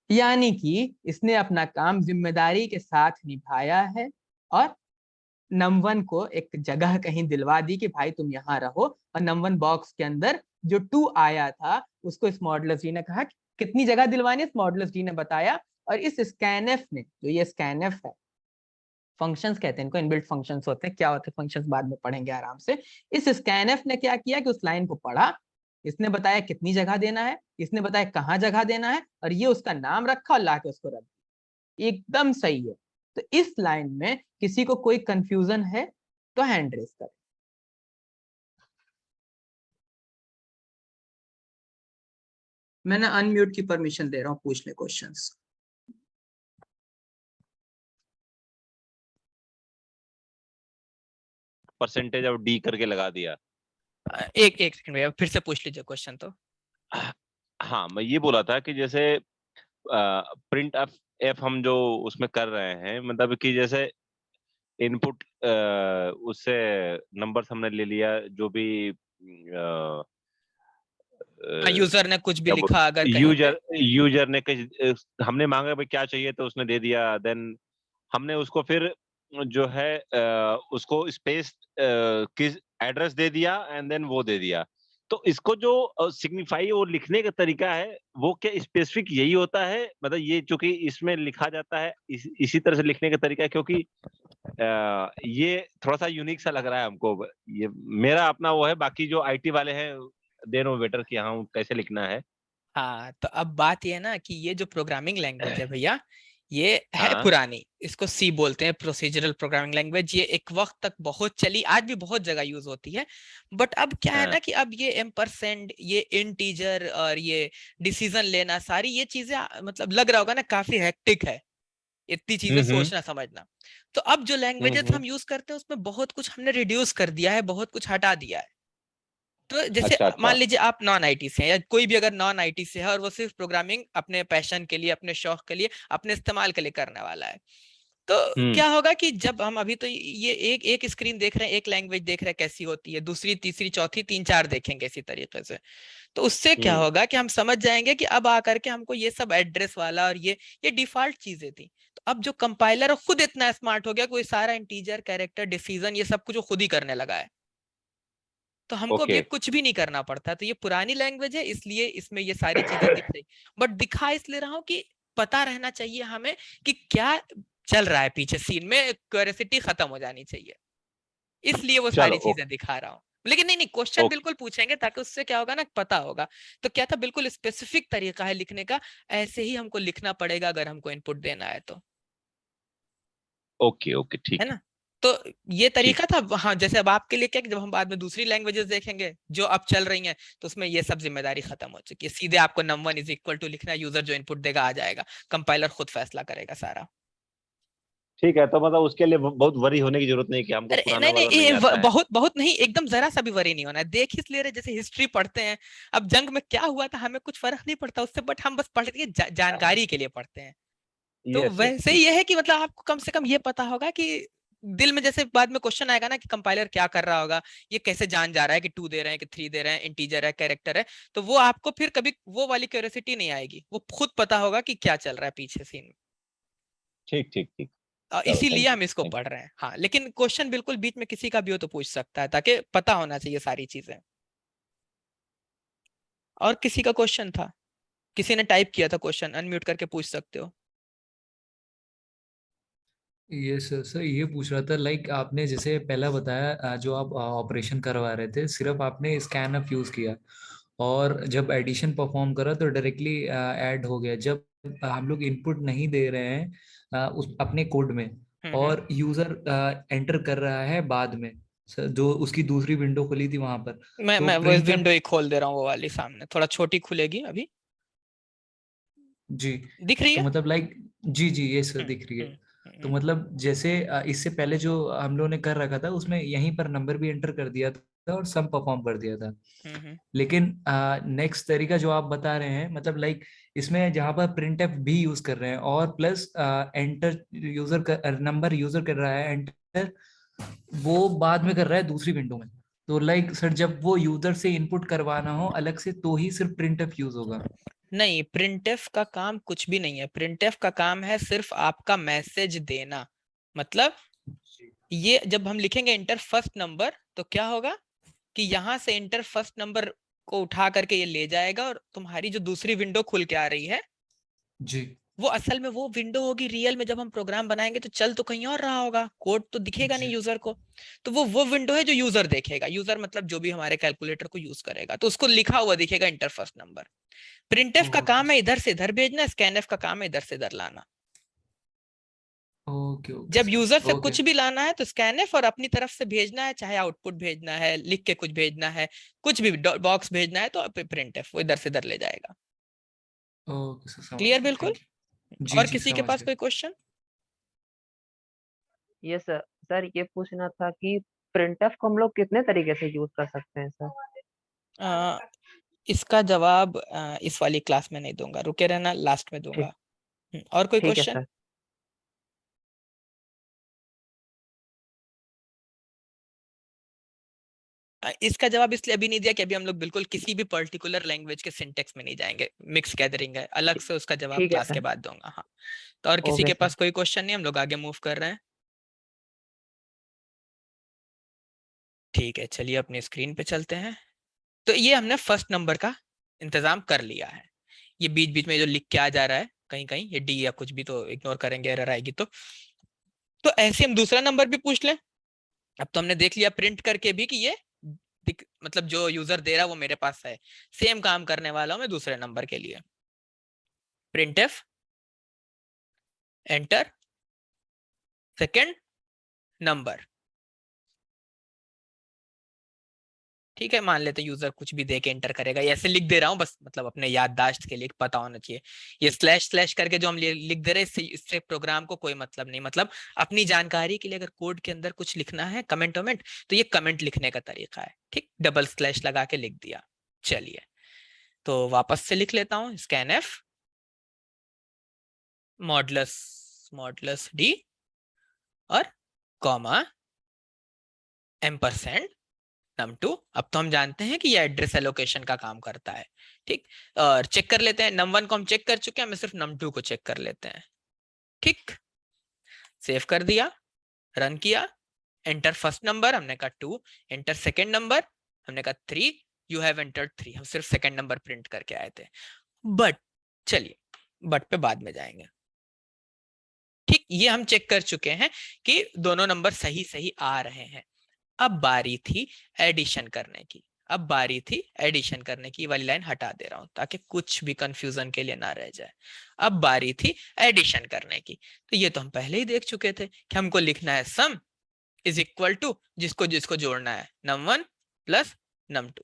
यानी कि इसने अपना काम जिम्मेदारी के साथ निभाया है और num1 को एक जगह कहीं दिलवा दी कि भाई तुम यहाँ रहो, और num1 बॉक्स के अंदर जो 2 आया था उसको इस मॉडुलस डी ने कहा कि कितनी जगह दिलवानी है, इस मॉडुलस डी ने बताया, और इस स्कैनएफ ने, जो ये स्कैनएफ है, फंक्शंस कहते हैं इनको, इनबिल्ट फंक्शंस होते हैं, क्या होते हैं फंक्शंस बाद में पढ़ेंगे आराम से। इस स्कैनएफ ने क्या किया कि उस लाइन को पढ़ा, इसने बताया कितनी जगह देना है, इसने बताया कहाँ जगह देना है, और ये उसका नाम रखा और लाके उसको रख दिया, एकदम सही है। तो इस लाइन में किसी को कोई कंफ्यूजन है तो हैंड रेस करें। मैंने अनम्यूट की परमिशन दे रहा हूँ, पूछ ले क्वेश्चंस। परसेंटेज ऑफ डी करके लगा दिया। एक सेकंड भैया, फिर से पूछ लीजिए क्वेश्चन तो। हाँ, मैं ये बोला था कि जैसे प्रिंट एफ हम जो उसमें कर रहे हैं, मतलब कि जैसे इनपुट उससे नंबर्स हमने ले लिया, जो भी यूजर ने कुछ भी लिखा अगर कहीं पे, यूजर ने हमने मांगा भाई क्या चाहिए तो उसने दे दिया, देन हमने उसको फिर जो है उसको स्पेस किस एड्रेस दे दिया एंड देन वो दे दिया। तो इसको जो सिग्निफाई और लिखने का तरीका है वो क्या स्पेसिफिक यही होता है, मतलब ये चूंकि इसमें लिखा जाता है इसी तरह से लिखने का तरीका है, क्योंकि ये थोड़ा सा यूनिक सा लग रहा है हमको। ये मेरा अपना वो है, बाकी जो आईटी वाले हैं दे नो बेटर कि हाँ कैसे लिखना है। हाँ तो अब बात ये है ना कि ये जो प्रोग्रामिंग लैंग्वेज है भैया, ये है हाँ। पुरानी, इसको सी बोलते हैं, प्रोसीजरल प्रोग्रामिंग लैंग्वेज। ये एक वक्त तक बहुत चली, आज भी बहुत जगह यूज होती है, बट अब क्या है हाँ। ना कि अब ये एम्परसेंड, ये इंटीजर और ये डिसीजन लेना, सारी ये चीजें मतलब लग रहा होगा ना काफी हेक्टिक है, इतनी चीजें सोचना समझना। तो अब जो लैंग्वेजेस हम यूज करते हैं उसमें बहुत कुछ हमने रिड्यूस कर दिया है, बहुत कुछ हटा दिया है। तो जैसे अच्छा, मान लीजिए आप नॉन आईटी से हैं, या कोई भी अगर नॉन आईटी से है और वो सिर्फ प्रोग्रामिंग अपने पैशन के लिए, अपने शौक के लिए, अपने इस्तेमाल के लिए करने वाला है, तो क्या होगा कि जब हम अभी तो ये एक स्क्रीन देख रहे हैं, एक लैंग्वेज देख रहे हैं कैसी होती है, दूसरी तीसरी चौथी 3-4 देखेंगे इसी तरीके से, तो उससे क्या होगा कि हम समझ जाएंगे कि अब आकर के हमको ये सब एड्रेस वाला और ये डिफॉल्ट चीजें थी। तो अब जो कंपाइलर खुद इतना स्मार्ट हो गया, कोई सारा इंटीजर, कैरेक्टर, डिसीजन, ये सब कुछ वो खुद ही करने लगा है, तो हमको भी ओके। कुछ भी नहीं करना पड़ता। तो ये पुरानी लैंग्वेज है, इसलिए इसमें ये सारी चीजें दिख रही, बट दिखा इसलिए रहा हूँ कि पता रहना चाहिए हमें कि क्या चल रहा है पीछे सीन में, क्यूरियोसिटी खत्म हो जानी चाहिए, इसलिए वो सारी चलो, चीजें दिखा रहा हूँ। लेकिन नहीं क्वेश्चन बिल्कुल पूछेंगे, ताकि उससे क्या होगा ना, पता होगा। तो क्या था, बिल्कुल स्पेसिफिक तरीका है लिखने का, ऐसे ही हमको लिखना पड़ेगा अगर हमको इनपुट देना है तो, ओके ओके, ठीक है ना। तो ये ठीक। तरीका था। हाँ, जैसे अब आपके लिए क्या कि जब हम बाद में दूसरी लैंग्वेजेस देखेंगे जो अब चल रही हैं, तो उसमें ये सब जिम्मेदारी खत्म हो चुकी है, सीधे आपको num1 इज इक्वल टू लिखना, यूजर जो इनपुट देगा आ जाएगा, कंपाइलर खुद फैसला करेगा सारा। ठीक है, तो मतलब उसके लिए बहुत वरी होने की जरूरत नहीं कि हमको अरे पुराना नहीं नहीं, वाला नहीं आता है। बहुत बहुत नहीं, एकदम जरा सा भी वरी नहीं होना है। देख इसलिए रहे, जैसे हिस्ट्री पढ़ते हैं, अब जंग में क्या हुआ था हमें कुछ फर्क नहीं पड़ता उससे, बट हम बस पढ़ते हैं जानकारी के लिए पढ़ते हैं। तो यस यस, वैसे ही ठीक। ये है कि मतलब आपको कम से कम ये पता होगा कि दिल में जैसे बाद में क्वेश्चन आएगा ना कि कंपाइलर क्या कर रहा होगा, ये कैसे जान जा रहा है कि 2 दे रहे हैं कि 3 दे रहे हैं, इंटीजर है कैरेक्टर है, तो वो आपको फिर कभी वो वाली क्यूरियोसिटी नहीं आएगी, वो खुद पता होगा कि क्या चल रहा है पीछे सीन में। ठीक ठीक ठीक। चलो इसीलिए थैंक यू हम इसको थैंक पढ़ रहे हैं। हाँ, लेकिन क्वेश्चन बिल्कुल बीच में किसी का भी हो तो पूछ सकता है, ताकि पता होना चाहिए सारी चीजें। और किसी का क्वेश्चन था, किसी ने टाइप किया था क्वेश्चन, अनम्यूट करके पूछ सकते हो। ये सर सर ये पूछ रहा था लाइक आपने जैसे पहला बताया जो आप ऑपरेशन करवा रहे थे सिर्फ आपने स्कैन ऑफ यूज किया और जब एडिशन परफॉर्म करा तो डायरेक्टली ऐड हो गया। जब हम लोग इनपुट नहीं दे रहे हैं उस अपने कोड में और यूजर एंटर कर रहा है बाद में जो उसकी दूसरी विंडो खुली थी वहां पर तो मैं वो प्रिंटफ। विंडो ही खोल दे रहा हूँ, वो वाली सामने थोड़ा छोटी खुलेगी अभी। जी। दिख रही तो है। मतलब लाइक जी जी ये सर हम्म दिख रही है। हम्म तो हम्म मतलब जैसे इससे पहले जो हम लोगों ने कर रखा था उसमें यहीं पर नंबर भी एंटर कर दिया था और सम परफॉर्म कर दिया था। हम्म। लेकिन नेक्स्ट तरीका जो आप बता रहे हैं मतलब लाइक इसमें जहां पर प्रिंट एफ भी यूज कर रहे हैं और प्लस एंटर यूजर का नंबर यूजर कर रहा है एंटर वो बाद में कर रहा है दूसरी विंडो में। तो लाइक सर जब वो यूजर से इनपुट करवाना हो अलग से तो ही सिर्फ प्रिंट एफ यूज होगा। नहीं, प्रिंटफ का काम कुछ भी नहीं है। प्रिंटफ का काम है सिर्फ आपका मैसेज देना। मतलब ये जब हम लिखेंगे इंटर फर्स्ट नंबर, तो क्या होगा कि यहां से इंटर फर्स्ट नंबर को उठा करके ये ले जाएगा, और तुम्हारी जो दूसरी विंडो खुल के आ रही है जी वो असल में वो विंडो होगी रियल में। जब हम प्रोग्राम बनाएंगे तो चल तो कहीं और रहा होगा, कोड तो दिखेगा नहीं जी यूजर को। तो वो विंडो है जो यूजर देखेगा। यूजर मतलब जो भी हमारे कैलकुलेटर को यूज करेगा, तो उसको लिखा हुआ दिखेगा इंटर फर्स्ट नंबर। प्रिंटफ का ओके काम है इधर से इधर भेजना, स्कैनफ का काम है इधर से इधर लाना। ओके ओके जब यूजर सर से ओके। कुछ भी लाना है तो स्कैनफ और अपनी तरफ से भेजना है, चाहे आउटपुट भेजना है, लिख के कुछ भेजना है, कुछ भी बॉक्स भेजना है, तो प्रिंटफ वो इधर से इधर ले जाएगा। ओके सर समझ क्लियर गया बिल्कुल। Thank you. जी और जी किसी के समझ पास गया। कोई क्वेश्चन? ये सर सर ये पूछना था कि प्रिंटफ को हम लोग कितने तरीके से यूज कर सकते हैं सर? इसका जवाब इस वाली क्लास में नहीं दूंगा, रुके रहना, लास्ट में दूंगा। ठीक और कोई ठीक है क्वेश्चन? सर। इसका जवाब इसलिए अभी नहीं दिया कि अभी हम लोग बिल्कुल किसी भी पर्टिकुलर लैंग्वेज के सिंटेक्स में नहीं जाएंगे। मिक्स गैदरिंग है, अलग ठीक से उसका जवाब ठीक है क्लास के सर। बाद दूंगा। हाँ, तो और किसी ओके के सर। पास कोई क्वेश्चन नहीं, हम लोग आगे मूव कर रहे हैं। ठीक है, चलिए अपनी स्क्रीन पे चलते हैं। तो ये हमने फर्स्ट नंबर का इंतजाम कर लिया है। ये बीच बीच में जो लिख के आ जा रहा है कहीं कहीं, ये डी या कुछ भी तो इग्नोर करेंगे, एरर आएगी तो ऐसे हम दूसरा नंबर भी पूछ लें। अब तो हमने देख लिया प्रिंट करके भी कि ये मतलब जो यूजर दे रहा है वो मेरे पास है। सेम काम करने वाला हूं मैं दूसरे नंबर के लिए। Printf enter second number. ठीक है, मान लेते यूजर कुछ भी दे के एंटर करेगा, ये ऐसे लिख दे रहा हूँ बस, मतलब अपने याददाश्त के लिए पता होना चाहिए। ये स्लैश स्लैश करके जो हम लिख दे रहे हैं इससे प्रोग्राम को कोई मतलब नहीं। मतलब अपनी जानकारी के लिए अगर कोड के अंदर कुछ लिखना है कमेंट वमेंट, तो ये कमेंट लिखने का तरीका है। ठीक, डबल स्लैश लगा के लिख दिया। चलिए, तो वापस से लिख लेता हूँ, scan F modulus modulus D और कॉमा एम्परसेंड num2। अब तो हम जानते हैं कि ये एड्रेस एलोकेशन का काम करता है। ठीक, और चेक कर लेते हैं, num1 को हम चेक कर चुके हैं, हमें सिर्फ num2 को चेक कर लेते हैं। ठीक, सेव कर दिया, रन किया, एंटर फर्स्ट नंबर, हमने कहा 2, एंटर सेकंड नंबर, हमने कहा 3, यू हैव एंटर्ड 3। हम सिर्फ सेकंड नंबर प्रिंट करके आए थे। बट चलिए, बट पे बाद में जाएंगे। ठीक, ये हम चेक कर चुके हैं कि दोनों नंबर सही सही आ रहे हैं। अब बारी थी एडिशन करने की। अब बारी थी एडिशन करने की, वाली लाइन हटा दे रहा हूं ताकि कुछ भी कंफ्यूजन के लिए ना रह जाए। अब बारी थी एडिशन करने की। तो ये तो हम पहले ही देख चुके थे कि हमको लिखना है सम इज इक्वल टू जिसको जिसको जोड़ना है num1 प्लस num2।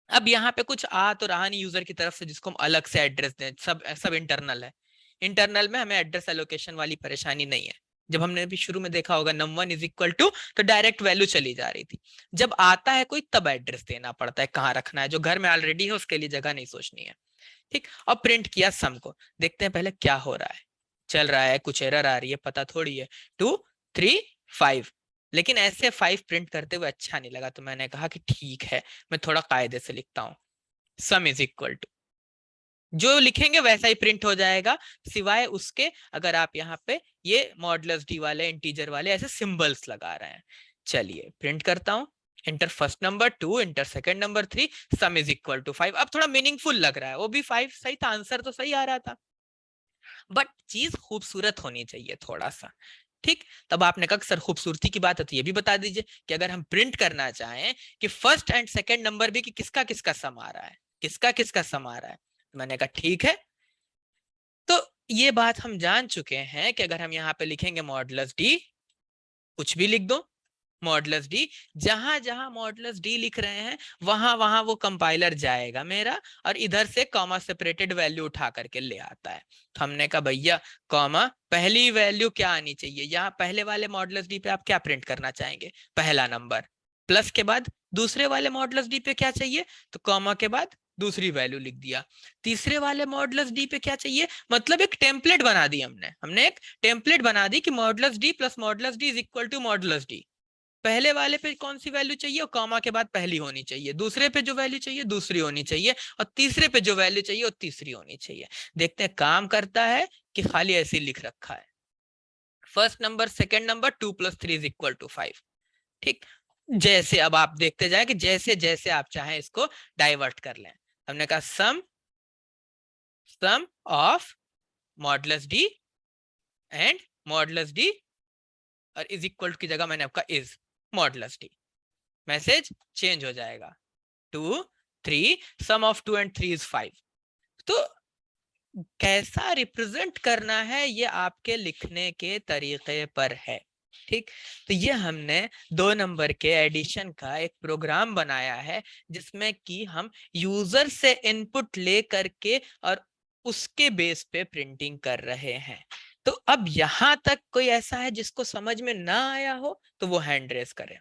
अब यहाँ पे कुछ आ तो रहा नहीं यूजर की तरफ से जिसको हम अलग से एड्रेस दें, सब इंटरनल है। इंटरनल में हमें एड्रेस एलोकेशन वाली परेशानी नहीं है। जब हमने भी शुरू में देखा होगा num1 इज इक्वल टू, तो डायरेक्ट वैल्यू चली जा रही थी। जब आता है कोई तब एड्रेस देना पड़ता है, कहाँ रखना है, जो घर में ऑलरेडी है उसके लिए जगह नहीं सोचनी है। ठीक, और प्रिंट किया सम को। देखते हैं पहले क्या हो रहा है। चल रहा है, कुछ एरर आ रही है, पता थोड़ी है। 2 3 5, लेकिन ऐसे 5 प्रिंट करते हुए अच्छा नहीं लगा, तो मैंने कहा कि ठीक है मैं थोड़ा कायदे से लिखता हूँ, सम इज इक्वल टू, जो लिखेंगे वैसा ही प्रिंट हो जाएगा, सिवाय उसके अगर आप यहाँ पे ये मॉडुलस डी वाले इंटीजर वाले ऐसे सिंबल्स लगा रहे हैं। चलिए प्रिंट करता हूँ, enter first number 2, enter second number 3, sum is equal to 5। अब थोड़ा मीनिंगफुल लग रहा है, वो भी 5 सही था, आंसर तो सही आ रहा था, बट चीज खूबसूरत होनी चाहिए थोड़ा सा। ठीक, तब आपने कहा सर खूबसूरती की बात है तो ये भी बता दीजिए कि अगर हम प्रिंट करना चाहें कि फर्स्ट एंड सेकंड नंबर भी कि किसका किसका सम आ रहा है, किसका किसका सम आ रहा है, मैंने कहा ठीक है। तो ये बात हम जान चुके हैं कि अगर हम यहाँ पे लिखेंगे मॉडुलस डी, कुछ भी लिख दो मॉडुलस डी, जहां जहां मॉडुलस डी लिख रहे हैं वहां वहां वो कंपाइलर जाएगा मेरा और इधर से कॉमा सेपरेटेड वैल्यू उठा करके ले आता है। तो हमने कहा भैया कॉमा पहली वैल्यू क्या आनी चाहिए, यहाँ पहले वाले मॉडुलस डी पे आप क्या प्रिंट करना चाहेंगे, पहला नंबर, प्लस के बाद दूसरे वाले मॉडुलस डी पे क्या चाहिए, तो कॉमा के बाद दूसरी वैल्यू लिख दिया, तीसरे वाले मॉडुलस डी पे क्या चाहिए, मतलब एक टेम्पलेट बना दी हमने एक टेम्पलेट बना दी कि modulus D plus modulus D is equal to modulus D. पहले वाले पे कौन सी वैल्यू चाहिए और कॉमा के बाद पहली होनी चाहिए, दूसरे पे जो वैल्यू चाहिए दूसरी होनी चाहिए और तीसरे पे जो वैल्यू चाहिए वो तीसरी होनी चाहिए। देखते हैं काम करता है कि खाली ऐसे लिख रखा है, first number second number 2 + 3 is equal to 5। ठीक, जैसे अब आप देखते जाए कि जैसे जैसे आप चाहें इसको डाइवर्ट कर लें। हमने कहा sum of modulus D and modulus D और इज इक्वल की जगह मैंने आपका is modulus D, message change हो जाएगा 2 3 सम ऑफ 2 and 3 is 5। तो कैसा रिप्रेजेंट करना है ये आपके लिखने के तरीके पर है। ठीक, तो ये हमने 2 नंबर के एडिशन का एक प्रोग्राम बनाया है जिसमें कि हम यूजर से इनपुट ले करके और उसके बेस पे प्रिंटिंग कर रहे हैं। तो अब यहां तक कोई ऐसा है जिसको समझ में ना आया हो तो वो हैंड रेस करे।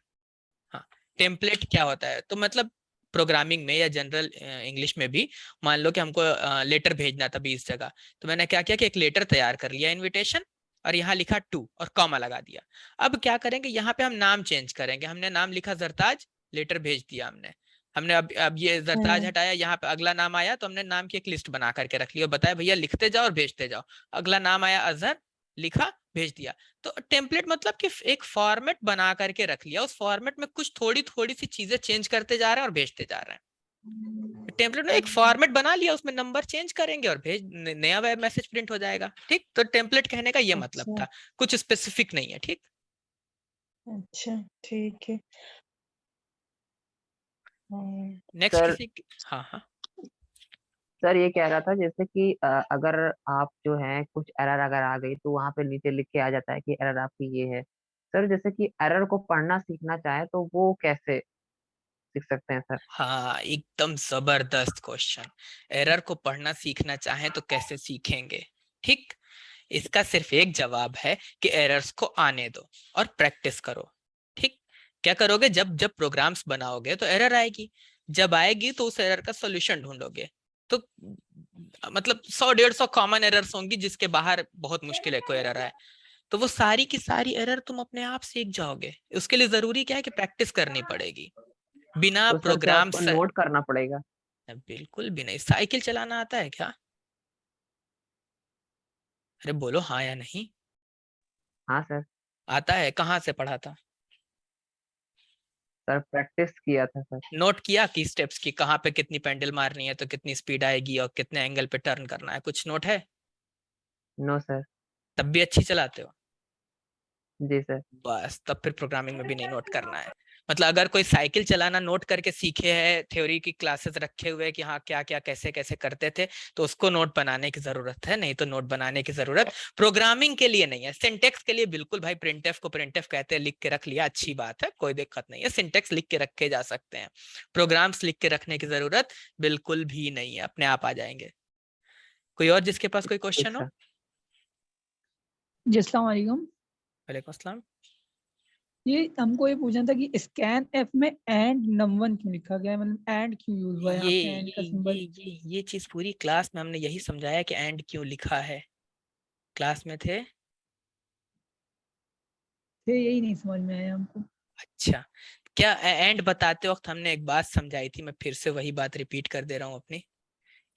हाँ, टेम्पलेट क्या होता है, तो मतलब प्रोग्रामिंग में या जनरल इंग्लिश में भी मान लो कि हमको लेटर भेजना था 20 जगह, तो मैंने क्या किया कि एक लेटर तैयार कर लिया इनविटेशन और यहाँ लिखा 2 और कॉमा लगा दिया। अब क्या करेंगे, यहाँ पे हम नाम चेंज करेंगे, हमने नाम लिखा जरताज, लेटर भेज दिया हमने अब ये जरताज हटाया, यहाँ पे अगला नाम आया तो हमने नाम की एक लिस्ट बना करके रख ली और बताया भैया लिखते जाओ और भेजते जाओ। अगला नाम आया अजहर, लिखा भेज दिया। तो टेम्पलेट मतलब कि एक फॉर्मेट बना करके रख लिया, उस फॉर्मेट में कुछ थोड़ी थोड़ी सी चीजें चेंज करते जा रहे हैं और भेजते जा रहे हैं। टेम्पलेट में एक फॉर्मेट बना लिया, उसमें नंबर चेंज करेंगे और नया वेब मैसेज प्रिंट हो जाएगा। ठीक, तो टेम्पलेट कहने का ये मतलब था, कुछ स्पेसिफिक नहीं है। ठीक, अच्छा ठीक है। नेक्स्ट सर किसी हाँ हाँ सर ये कह रहा था जैसे कि अगर आप जो है कुछ एरर अगर आ गई तो वहां पे नीचे लिख के आ जाता है कि एरर आपकी ये है। सर जैसे कि एरर को पढ़ना सीखना चाहे तो वो कैसे सीख सकते हैं सर? हाँ, एकदम जबरदस्त क्वेश्चन। एरर को पढ़ना सीखना चाहें तो कैसे सीखेंगे? ठीक, इसका सिर्फ एक जवाब है कि एरर्स को आने दो और प्रैक्टिस करो। ठीक, क्या करोगे, जब जब प्रोग्राम्स बनाओगे तो एरर आएगी, जब आएगी तो उस एरर का सॉल्यूशन ढूंढोगे। तो मतलब 100-150 कॉमन एरर्स होंगी जिसके बाहर बहुत मुश्किल है कोई एरर आए, तो वो सारी की सारी एरर तुम अपने आप सीख जाओगे। उसके लिए जरूरी क्या है कि प्रैक्टिस करनी पड़ेगी। बिना तो सर क्या प्रोग्राम उसको नोट करना पड़ेगा? बिल्कुल भी नहीं। साइकिल चलाना आता है क्या? अरे बोलो हाँ या नहीं। हाँ सर। आता है, कहाँ से पढ़ा था? सर प्रैक्टिस किया था सर। नोट किया कि स्टेप्स की, कहाँ पे कितनी पेंडल मारनी है तो कितनी स्पीड आएगी और कितने एंगल पे टर्न करना है, कुछ नोट है? No sir. तब भी अच्छी चलाते हो? जी सर। बस तब फिर प्रोग्रामिंग में भी नहीं नोट करना है। मतलब अगर कोई साइकिल चलाना नोट करके सीखे है, थ्योरी की क्लासेस रखे हुए कि हाँ क्या क्या कैसे कैसे करते थे, तो उसको नोट बनाने की जरूरत है, नहीं तो नोट बनाने की जरूरत प्रोग्रामिंग के लिए नहीं है। सिंटेक्स के लिए बिल्कुल भाई, प्रिंटफ को प्रिंटफ कहते हैं, लिख के रख लिया अच्छी बात है, कोई दिक्कत नहीं है, सिंटेक्स लिख के रखे जा सकते हैं। प्रोग्राम्स लिख के रखने की जरूरत बिल्कुल भी नहीं है, अपने आप आ जाएंगे। कोई और जिसके पास कोई ठीक क्वेश्चन हो? सर। जी अस्सलाम वालेकुम। वालेकुम अस्सलाम। ये हमको ये पूछना था कि स्कैन एफ में एंड नंबर क्यों लिखा गया है, मतलब एंड क्यों यूज हुआ है यहाँ ये पे एंड का ये ये सिंबल? ये चीज पूरी क्लास में हमने यही समझाया कि एंड क्यों लिखा है। क्लास में थे? थे, यही नहीं समझ में आया हमको। अच्छा, क्या एंड बताते वक्त हमने एक बात समझाई थी, मैं फिर से वही बात रिपीट कर दे रहा हूँ अपनी,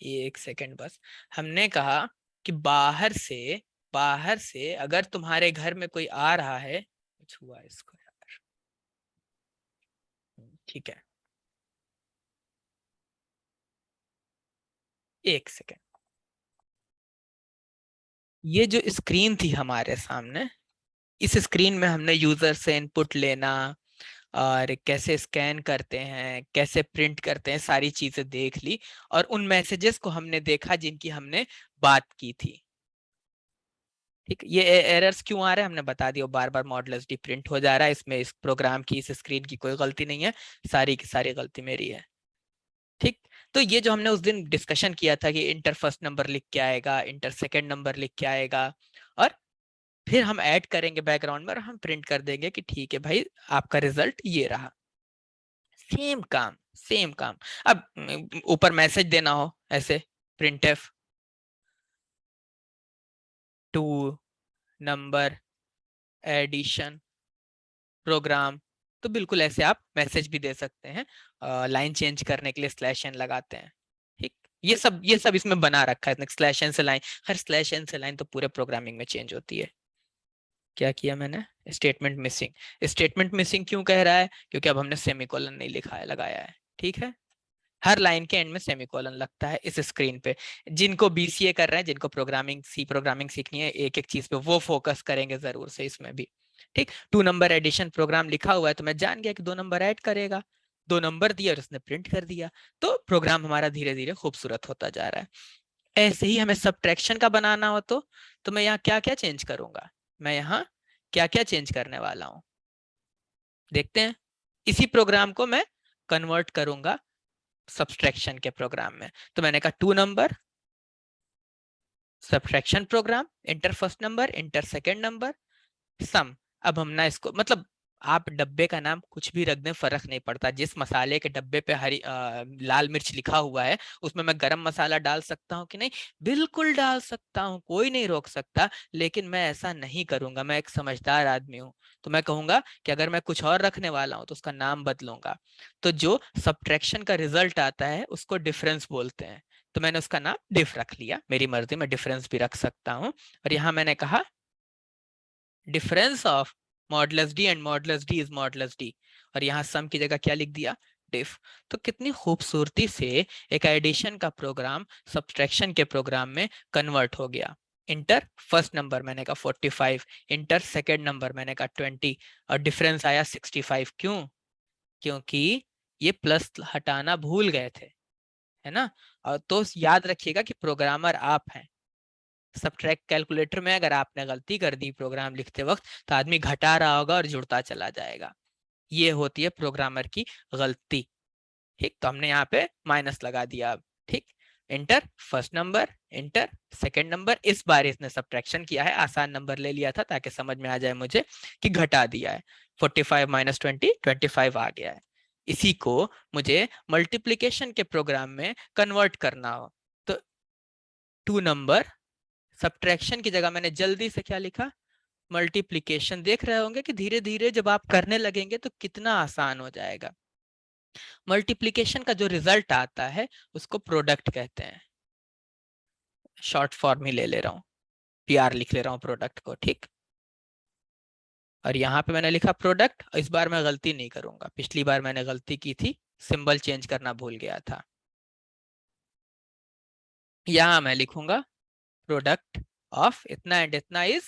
ये एक सेकंड बस। हमने कहा कि बाहर से अगर तुम्हारे घर में कोई आ रहा है, कुछ हुआ इसको यार, ठीक है, एक सेकंड। ये जो स्क्रीन थी हमारे सामने, इस स्क्रीन में हमने यूजर से इनपुट लेना और कैसे स्कैन करते हैं, कैसे प्रिंट करते हैं, सारी चीजें देख ली, और उन मैसेजेस को हमने देखा जिनकी हमने बात की थी। ठीक, ये एरर्स क्यों आ रहे हैं हमने बता दिया, बार बार मॉडुलस डी प्रिंट हो जा रहा है, इसमें इस प्रोग्राम की, इस स्क्रीन की कोई गलती नहीं है, सारी की सारी गलती मेरी है। ठीक, तो ये जो हमने उस दिन डिस्कशन किया था कि इंटर फर्स्ट नंबर लिख के आएगा, इंटर सेकंड नंबर लिख के आएगा, और फिर हम ऐड करेंगे बैकग्राउंड में और हम प्रिंट कर देंगे कि ठीक है भाई आपका रिजल्ट ये रहा। सेम काम, सेम काम। अब ऊपर मैसेज देना हो ऐसे, printf two number addition program, तो बिल्कुल ऐसे आप मैसेज भी दे सकते हैं। लाइन चेंज करने के लिए स्लैश एन लगाते हैं। ठीक, ये सब इसमें बना रखा है, स्लैश एन से लाइन, हर स्लैश एन से लाइन तो पूरे प्रोग्रामिंग में चेंज होती है। क्या किया मैंने, स्टेटमेंट मिसिंग। स्टेटमेंट मिसिंग क्यों कह रहा है, क्योंकि अब हमने सेमीकोलन नहीं लिखा है, लगाया है। ठीक है, हर लाइन के एंड में सेमीकोलन लगता है इस स्क्रीन पे। जिनको बीसीए कर रहे हैं, जिनको प्रोग्रामिंग सीखनी है एक एक चीज पे, वो फोकस करेंगे जरूर से इसमें भी। ठीक, 2 नंबर एडिशन प्रोग्राम लिखा हुआ है तो मैं जान गया कि 2 नंबर ऐड करेगा, 2 नंबर दिया और उसने प्रिंट कर दिया, तो प्रोग्राम हमारा धीरे धीरे खूबसूरत होता जा रहा है। ऐसे ही हमें सब्ट्रैक्शन का बनाना हो तो मैं यहाँ क्या क्या चेंज करूंगा, मैं यहाँ क्या क्या चेंज करने वाला हूं, देखते हैं। इसी प्रोग्राम को मैं कन्वर्ट करूंगा सब्ट्रैक्शन के प्रोग्राम में। तो मैंने कहा 2 number subtraction program, enter first number, enter second number, sum. अब हम ना इसको, मतलब आप डब्बे का नाम कुछ भी रख दें, फर्क नहीं पड़ता। जिस मसाले के डब्बे पे लाल मिर्च लिखा हुआ है उसमें मैं गरम मसाला डाल सकता हूँ कि नहीं, बिल्कुल डाल सकता हूँ, कोई नहीं रोक सकता। लेकिन मैं ऐसा नहीं करूंगा, मैं एक समझदार आदमी हूँ। तो मैं कहूंगा कि अगर मैं कुछ और रखने वाला हूँ तो उसका नाम बदलूंगा। तो जो सब्ट्रैक्शन का रिजल्ट आता है उसको डिफरेंस बोलते हैं, तो मैंने उसका नाम डिफ रख लिया, मेरी मर्जी, मैं डिफरेंस भी रख सकता हूँ। और यहाँ मैंने कहा difference of modulus D and modulus D is modulus D, और यहाँ सम की जगह क्या लिख दिया, डिफ। तो कितनी खूबसूरती से एक एडिशन का प्रोग्राम सब्ट्रैक्शन के प्रोग्राम में कन्वर्ट हो गया। इंटर फर्स्ट नंबर मैंने कहा 45, इंटर सेकंड नंबर मैंने कहा 20, और डिफरेंस आया 65। क्यों, क्योंकि ये प्लस हटाना भूल गए थे, है ना। और तो याद रखिएगा कि प्रोग्रामर आप हैं। सब्ट्रैक्ट कैलकुलेटर में अगर आपने गलती कर दी प्रोग्राम लिखते वक्त तो आदमी घटा रहा होगा और जुड़ता चला जाएगा, ये होती है प्रोग्रामर की गलती। ठीक, तो हमने यहाँ पे माइनस लगा दिया अब। ठीक, inter first number, enter second number, इस बार इसने सब्ट्रैक्शन किया है, आसान नंबर ले लिया था ताकि समझ में आ जाए मुझे कि घटा दिया है। 45 माइनस 20, 25 आ गया है। इसी को मुझे मल्टीप्लीकेशन के प्रोग्राम में कन्वर्ट करना हो तो 2 नंबर सब्ट्रैक्शन की जगह मैंने जल्दी से क्या लिखा, मल्टीप्लिकेशन। देख रहे होंगे कि धीरे धीरे जब आप करने लगेंगे तो कितना आसान हो जाएगा। मल्टीप्लिकेशन का जो रिजल्ट आता है उसको प्रोडक्ट कहते हैं, शॉर्ट फॉर्म ही ले रहा हूं, पीआर लिख ले रहा हूं प्रोडक्ट को। ठीक, और यहाँ पे मैंने लिखा प्रोडक्ट। इस बार मैं गलती नहीं करूंगा, पिछली बार मैंने गलती की थी, सिंबल चेंज करना भूल गया था। यहाँ मैं लिखूंगा प्रोडक्ट ऑफ इतना एंड इतना इज,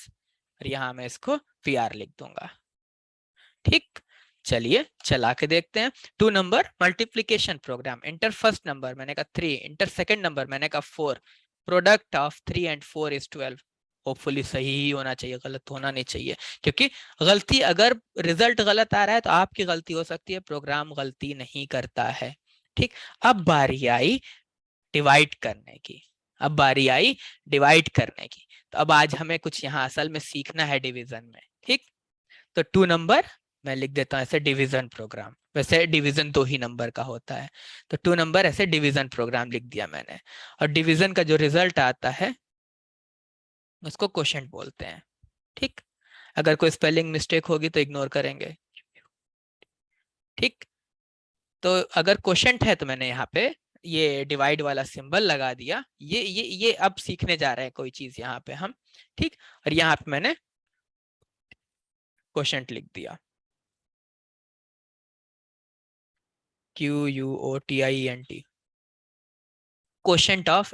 और यहाँ मैं इसको पीआर लिख दूंगा। ठीक, चलिए चला के देखते हैं। 2 number multiplication program, enter first number मैंने कहा 3, इंटर सेकंड नंबर मैंने कहा 4, product of 3 and 4 is 12। Hopefully सही ही होना चाहिए, गलत होना नहीं चाहिए, क्योंकि गलती, अगर रिजल्ट गलत आ रहा है तो आपकी गलती हो सकती है, प्रोग्राम गलती नहीं करता है। ठीक, अब बारी आई डिवाइड करने की, अब बारी आई डिवाइड करने की। तो अब आज हमें कुछ यहाँ असल में सीखना है डिवीजन में। ठीक, तो 2 नंबर मैं लिख देता हूँ ऐसे डिवीजन प्रोग्राम, वैसे डिवीजन 2 ही नंबर का होता है, तो 2 नंबर ऐसे डिवीजन प्रोग्राम लिख दिया मैंने। और डिवीजन का जो रिजल्ट आता है उसको क्वोशंट बोलते हैं। ठीक, अगर कोई स्पेलिंग मिस्टेक होगी तो इग्नोर करेंगे, ठीक। तो अगर क्वोशंट है तो मैंने यहाँ पे ये डिवाइड वाला सिंबल लगा दिया, ये अब सीखने जा रहे हैं कोई चीज यहाँ पे हम, ठीक। और यहाँ पे मैंने क्वोशंट लिख दिया, QUOTIENT, क्वोशंट ऑफ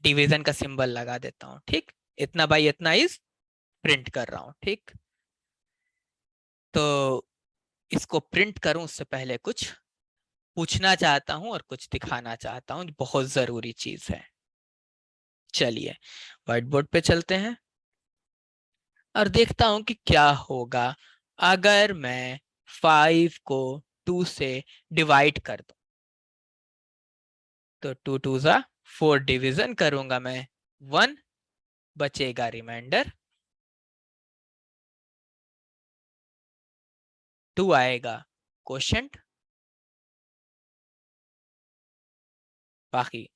डिवीजन का सिंबल लगा देता हूँ, ठीक। इतना बाई इतना इज प्रिंट कर रहा हूँ, ठीक। तो इसको प्रिंट करूं उससे पहले कुछ पूछना चाहता हूं और कुछ दिखाना चाहता हूं, बहुत जरूरी चीज है। चलिए व्हाइट बोर्ड पे चलते हैं और देखता हूं कि क्या होगा अगर मैं 5 को 2 से डिवाइड कर दूं। तो 2 2 जा 4, डिवीजन करूंगा मैं 1, बचेगा रिमाइंडर 2 आएगा क्वोशंट, बाकी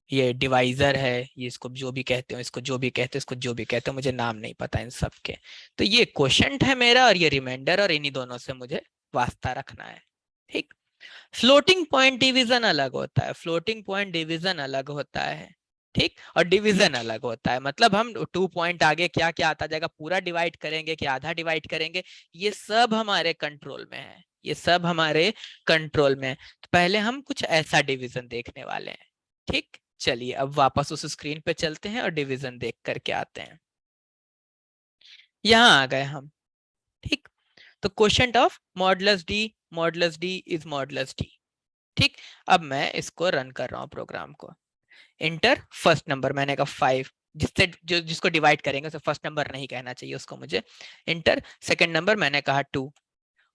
ये डिवाइजर है, ये इसको जो भी कहते हो, इसको जो भी कहते हो, इसको जो भी कहते हो, मुझे नाम नहीं पता इन सब के। तो ये क्वोशंट है मेरा और ये रिमाइंडर, और इन्हीं दोनों से मुझे वास्ता रखना है, ठीक। फ्लोटिंग पॉइंट डिवीजन अलग होता है, फ्लोटिंग पॉइंट डिवीजन अलग होता है, ठीक। और डिवीजन अलग होता है, मतलब हम 2 पॉइंट आगे क्या क्या आता जाएगा, पूरा डिवाइड करेंगे कि आधा डिवाइड करेंगे, ये सब हमारे कंट्रोल में है, ये सब हमारे कंट्रोल में है। तो पहले हम कुछ ऐसा डिवीजन देखने वाले हैं, ठीक। चलिए अब वापस उस स्क्रीन पे चलते हैं और डिवीजन देख करके आते हैं। यहां आ गए हम, ठीक। तो quotient of modulus D is modulus D, ठीक। अब मैं इसको रन कर रहा हूं प्रोग्राम को। इंटर फर्स्ट नंबर, मैंने कहा 5, जिससे जिसको डिवाइड करेंगे उसे फर्स्ट नंबर नहीं कहना चाहिए उसको मुझे। इंटर सेकंड नंबर, मैंने कहा 2,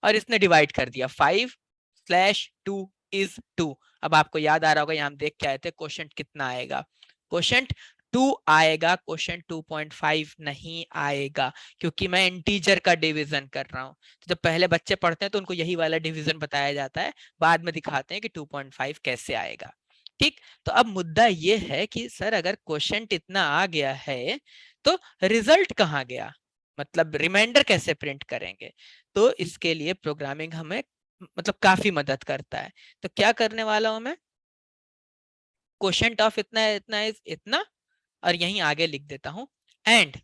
और इसने डिवाइड कर दिया 5/2 इज 2। अब आपको याद आ रहा होगा, यहाँ हम देख के आए थे क्वोशंट कितना आएगा, क्वोशंट 2 आएगा, क्वोशंट 2.5 नहीं आएगा, क्योंकि मैं इंटीजर का डिवीजन कर रहा हूँ। तो जब पहले बच्चे पढ़ते हैं तो उनको यही वाला डिवीजन बताया जाता है, बाद में दिखाते हैं कि 2.5 कैसे आएगा, ठीक। तो अब मुद्दा ये है कि सर अगर क्वोशंट इतना आ गया है तो रिजल्ट कहाँ गया, मतलब रिमाइंडर कैसे प्रिंट करेंगे। तो इसके लिए प्रोग्रामिंग हमें मतलब काफी मदद करता है। तो क्या करने वाला हूं मैं, क्वोशंट ऑफ इतना इतना इज इतना, और यहीं आगे लिख देता हूं एंड,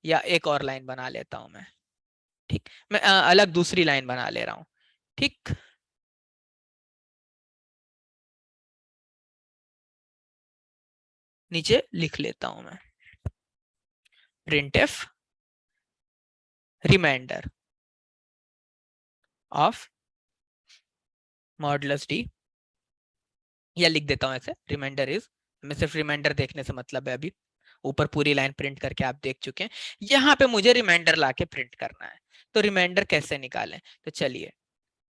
या एक और लाइन बना लेता हूं मैं, ठीक। मैं अलग दूसरी लाइन बना ले रहा हूं, ठीक। नीचे लिख लेता हूं मैं printf remainder of modulus D, या लिख देता हूं ऐसे रिमाइंडर इज, मैं सिर्फ रिमाइंडर देखने से मतलब है, अभी ऊपर पूरी लाइन प्रिंट करके आप देख चुके हैं, यहाँ पे मुझे रिमाइंडर लाके प्रिंट करना है। तो रिमाइंडर कैसे निकालें, तो चलिए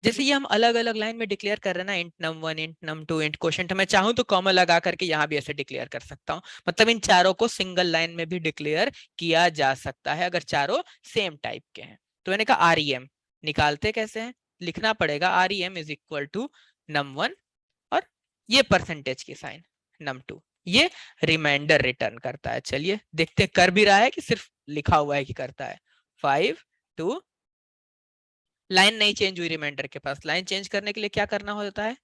जैसे ये हम अलग अलग लाइन में डिक्लेयर कर रहे हैं ना, int num1 int num2 int quotient, मैं चाहूं तो कॉमा लगा करके यहाँ भी ऐसे डिक्लेयर कर सकता हूँ, मतलब इन चारों को सिंगल लाइन में भी डिक्लेयर किया जा सकता है अगर चारों सेम टाइप के हैं। तो मैंने कहा REM, निकालते कैसे हैं, लिखना पड़ेगा REM is equal to num1 और ये परसेंटेज की साइन num2, ये रिमाइंडर रिटर्न करता है। चलिए देखते कर भी रहा है कि सिर्फ लिखा हुआ है कि करता है। 5 2, लाइन नहीं चेंज हुई रिमाइंडर के पास, लाइन चेंज करने के लिए क्या करना होता है,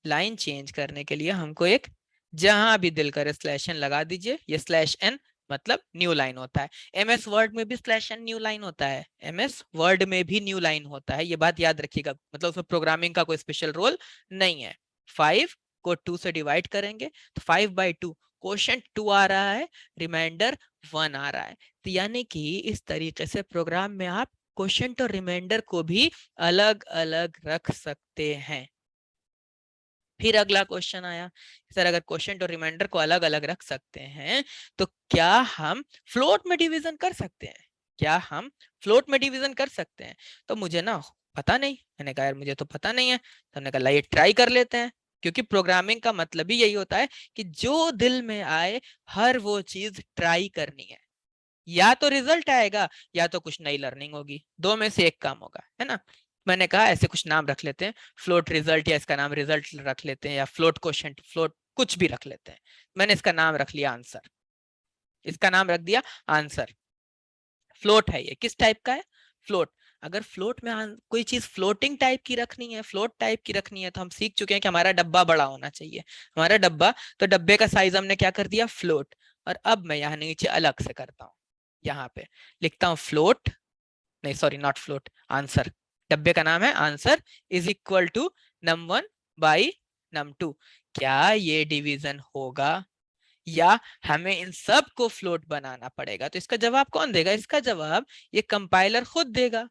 लाइन चेंज करने के लिए हमको एक जहां भी दिल करे /n लगा दीजिए, ये /n मतलब न्यू लाइन होता है। MS वर्ड में भी /n न्यू लाइन होता है, MS वर्ड में भी न्यू लाइन होता है, ये बात याद रखिएगा, मतलब उसमें प्रोग्रामिंग का कोई स्पेशल रोल नहीं है। 5 को 2 से डिवाइड करेंगे तो 5/2, क्वोशंट 2 आ रहा है, रिमाइंडर 1 आ रहा है। तो यानी कि इस तरीके से प्रोग्राम में आप क्वोशंट और रिमाइंडर को भी अलग अलग रख सकते हैं। फिर अगला क्वेश्चन आया, सर अगर क्वोशंट और रिमाइंडर को अलग अलग रख सकते हैं तो क्या हम फ्लोट में डिवीजन कर सकते हैं, क्या हम फ्लोट में डिवीजन कर सकते हैं। तो मुझे ना पता नहीं, मैंने कहा यार मुझे तो पता नहीं है, तो हमने कहा ये ट्राई कर लेते हैं, क्योंकि प्रोग्रामिंग का मतलब ही यही होता है कि जो दिल में आए हर वो चीज ट्राई करनी है, या तो रिजल्ट आएगा या तो कुछ नई लर्निंग होगी, दो में से एक काम होगा, है ना। मैंने कहा ऐसे कुछ नाम रख लेते हैं, फ्लोट रिजल्ट, या इसका नाम रिजल्ट रख लेते हैं, या फ्लोट क्वोशंट, फ्लोट कुछ भी रख लेते हैं। मैंने इसका नाम रख लिया आंसर, इसका नाम रख दिया आंसर, फ्लोट है ये, किस टाइप का है, फ्लोट। अगर फ्लोट में कोई चीज फ्लोटिंग टाइप की रखनी है, फ्लोट टाइप की रखनी है, तो हम सीख चुके हैं कि हमारा डब्बा बड़ा होना चाहिए, हमारा डब्बा, तो डब्बे का साइज हमने क्या कर दिया, फ्लोट। और अब मैं यहाँ नीचे अलग से करता हूँ, यहाँ पे लिखता हूँ फ्लोट, नहीं सॉरी नॉट फ्लोट, आंसर, डब्बे का नाम है answer is equal to num1 by num2। क्या ये डिवीजन होगा या हमें इन सब को फ्लोट बनाना पड़ेगा? तो इसका जवाब कौन देगा, इसका जवाब ये कंपाइलर खुद देगा।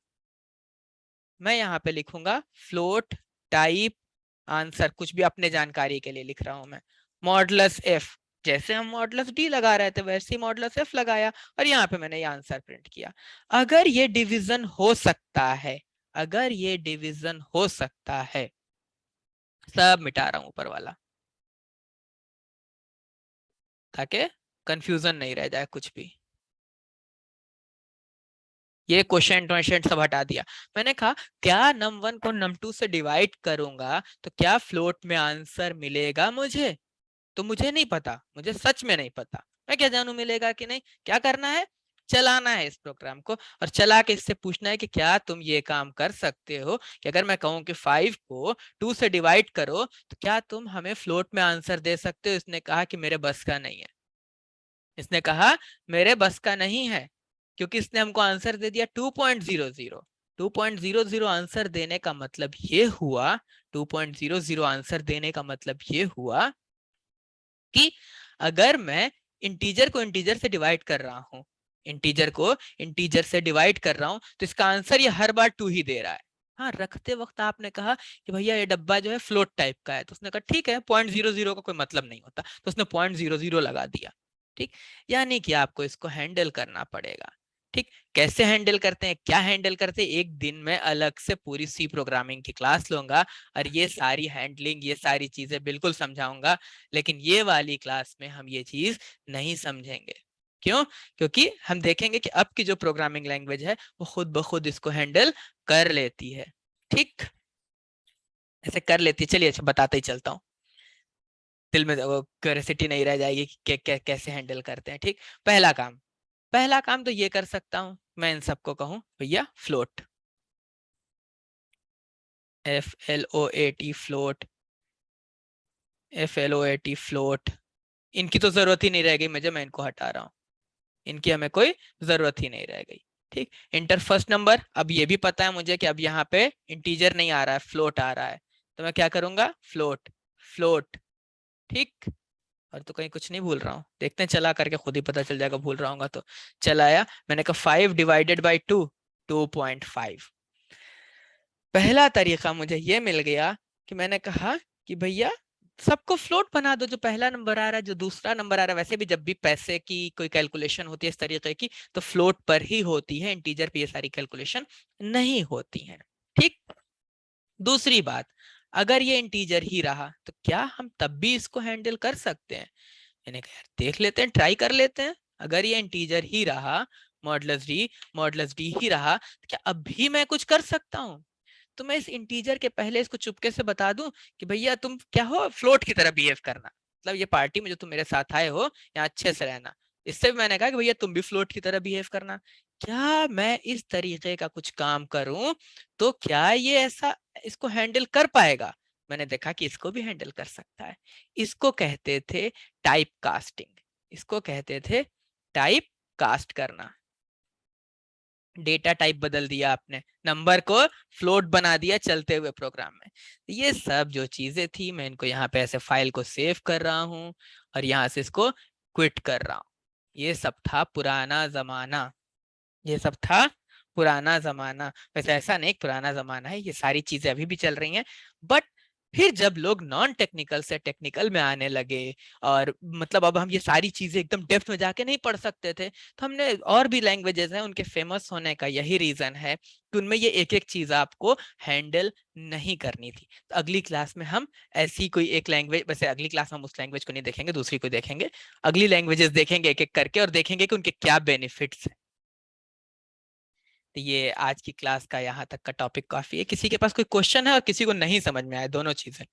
मैं यहाँ पे लिखूंगा फ्लोट टाइप आंसर, कुछ भी अपने जानकारी के लिए लिख रहा हूं मैं, मॉडुलस एफ, जैसे हम मॉडुलस डी लगा रहे थे वैसे ही मॉडुलस एफ लगाया, और यहाँ पे मैंने ये आंसर प्रिंट किया। अगर ये डिवीजन हो सकता है, अगर ये डिवीजन हो सकता है, सब मिटा रहा हूं ऊपर वाला ताकि कंफ्यूजन नहीं रह जाए कुछ भी। ये क्वेश्चन सब हटा दिया। मैंने कहा क्या num1 को num2 से डिवाइड करूंगा तो क्या फ्लोट में आंसर मिलेगा मुझे? तो मुझे नहीं पता, मुझे सच में नहीं पता, मैं क्या जानू मिलेगा कि नहीं। क्या करना है, चलाना है इस प्रोग्राम को, और चला के इससे पूछना है कि क्या तुम ये काम कर सकते हो कि अगर मैं कहूं कि 5 को 2 से डिवाइड करो तो क्या तुम हमें फ्लोट में आंसर दे सकते हो? इसने कहा कि मेरे बस का नहीं है, इसने कहा मेरे बस का नहीं है, क्योंकि इसने हमको आंसर दे दिया 2.00। 2.00 आंसर देने का मतलब ये हुआ, 2.00 आंसर देने का मतलब ये हुआ कि अगर मैं इंटीजर को इंटीजर से डिवाइड कर रहा हूं, इंटीजर को इंटीजर से डिवाइड कर रहा हूं, तो इसका आंसर ये हर बार 2 ही दे रहा है। हाँ, रखते वक्त आपने कहा कि भैया ये डब्बा जो है फ्लोट टाइप का है, तो उसने कहा ठीक है 0.00 का कोई मतलब नहीं होता, तो उसने 0.00 लगा दिया। ठीक, यानी कि आपको इसको हैंडल करना पड़ेगा। ठीक, कैसे हैंडल करते हैं, क्या हैंडल करते हैं, एक दिन में अलग से पूरी सी प्रोग्रामिंग की क्लास लूंगा और ये सारी हैंडलिंग, ये सारी चीजें बिल्कुल समझाऊंगा। लेकिन ये वाली क्लास में हम ये चीज नहीं समझेंगे। क्यों? क्योंकि हम देखेंगे कि अब की जो प्रोग्रामिंग लैंग्वेज है वो खुद ब खुद इसको हैंडल कर लेती है। ठीक, ऐसे कर लेती है। चलिए अच्छा बताते ही चलता हूँ, दिल में वो क्यूरियोसिटी नहीं रह जाएगी कि कैसे हैंडल करते हैं। ठीक, पहला काम तो ये कर सकता हूँ, मैं इन सबको कहूँ भैया float, FLOAT float, FLOAT float. इनकी तो जरूरत ही नहीं रह गई मुझे, मैं इनको हटा रहा हूँ, इनकी हमें कोई जरूरत ही नहीं रह गई। ठीक, इंटर फर्स्ट नंबर, अब ये भी पता है मुझे कि अब यहाँ पे इंटीजर नहीं आ रहा है, फ्लोट आ रहा है, तो मैं क्या करूंगा, फ्लोट फ्लोट। ठीक, और तो कहीं कुछ नहीं भूल रहा हूँ, देखते हैं चला करके खुद ही पता चल जाएगा, भूल रहा हूँ तो। चलाया, मैंने कहा 5 डिवाइडेड बाई 2, 2.5। पहला तरीका मुझे ये मिल गया कि मैंने कहा कि भैया सबको फ्लोट बना दो, जो पहला नंबर आ रहा है, जो दूसरा नंबर आ रहा है। वैसे भी जब भी पैसे की कोई कैलकुलेशन होती है इस तरीके की तो फ्लोट पर ही होती है, इंटीजर पे ये सारी कैलकुलेशन नहीं होती है। ठीक, दूसरी बात, अगर ये इंटीजर ही रहा तो क्या हम तब भी इसको हैंडल कर सकते हैं? मैंने कहा यार देख लेते हैं, ट्राई कर लेते हैं। अगर ये इंटीजर ही रहा, मॉडुलस डी ही रहा, तो क्या अब भी मैं कुछ कर सकता हूँ? तो मैं इस इंटीजर के पहले इसको चुपके से बता दूं कि भैया तुम क्या हो, फ्लोट की तरह बिहेव करना, मतलब ये पार्टी में जो तुम मेरे साथ आए हो यहाँ अच्छे से रहना। इससे भी मैंने कहा कि भैया तुम भी फ्लोट की तरह बिहेव करना। क्या मैं इस तरीके का कुछ काम करूं तो क्या ये ऐसा इसको हैंडल कर पाएगा? मैंने देखा कि इसको भी हैंडल कर सकता है। इसको कहते थे टाइप कास्टिंग, इसको कहते थे टाइप कास्ट करना। डेटा टाइप बदल दिया आपने, नंबर को फ्लोट बना दिया चलते हुए प्रोग्राम में। ये सब जो चीजें थी मैं इनको यहाँ पे ऐसे फाइल को सेव कर रहा हूँ और यहाँ से इसको क्विट कर रहा हूँ। ये सब था पुराना जमाना, ये सब था पुराना जमाना। वैसे ऐसा नहीं पुराना जमाना है, ये सारी चीजें अभी भी चल रही हैं। बट फिर जब लोग नॉन टेक्निकल से टेक्निकल में आने लगे, और मतलब अब हम ये सारी चीजें एकदम डेप्थ में जाके नहीं पढ़ सकते थे, तो हमने और भी लैंग्वेजेस हैं, उनके फेमस होने का यही रीजन है कि उनमें ये एक एक चीज आपको हैंडल नहीं करनी थी। तो अगली क्लास में हम ऐसी कोई एक लैंग्वेज, वैसे अगली क्लास में हम उस लैंग्वेज को नहीं देखेंगे, दूसरी को देखेंगे। अगली लैंग्वेजेस देखेंगे एक एक करके और देखेंगे कि उनके क्या बेनिफिट्स हैं। तो ये आज की क्लास का यहाँ तक का टॉपिक काफी है। किसी के पास कोई क्वेश्चन है और किसी को नहीं समझ में आया, दोनों चीजें।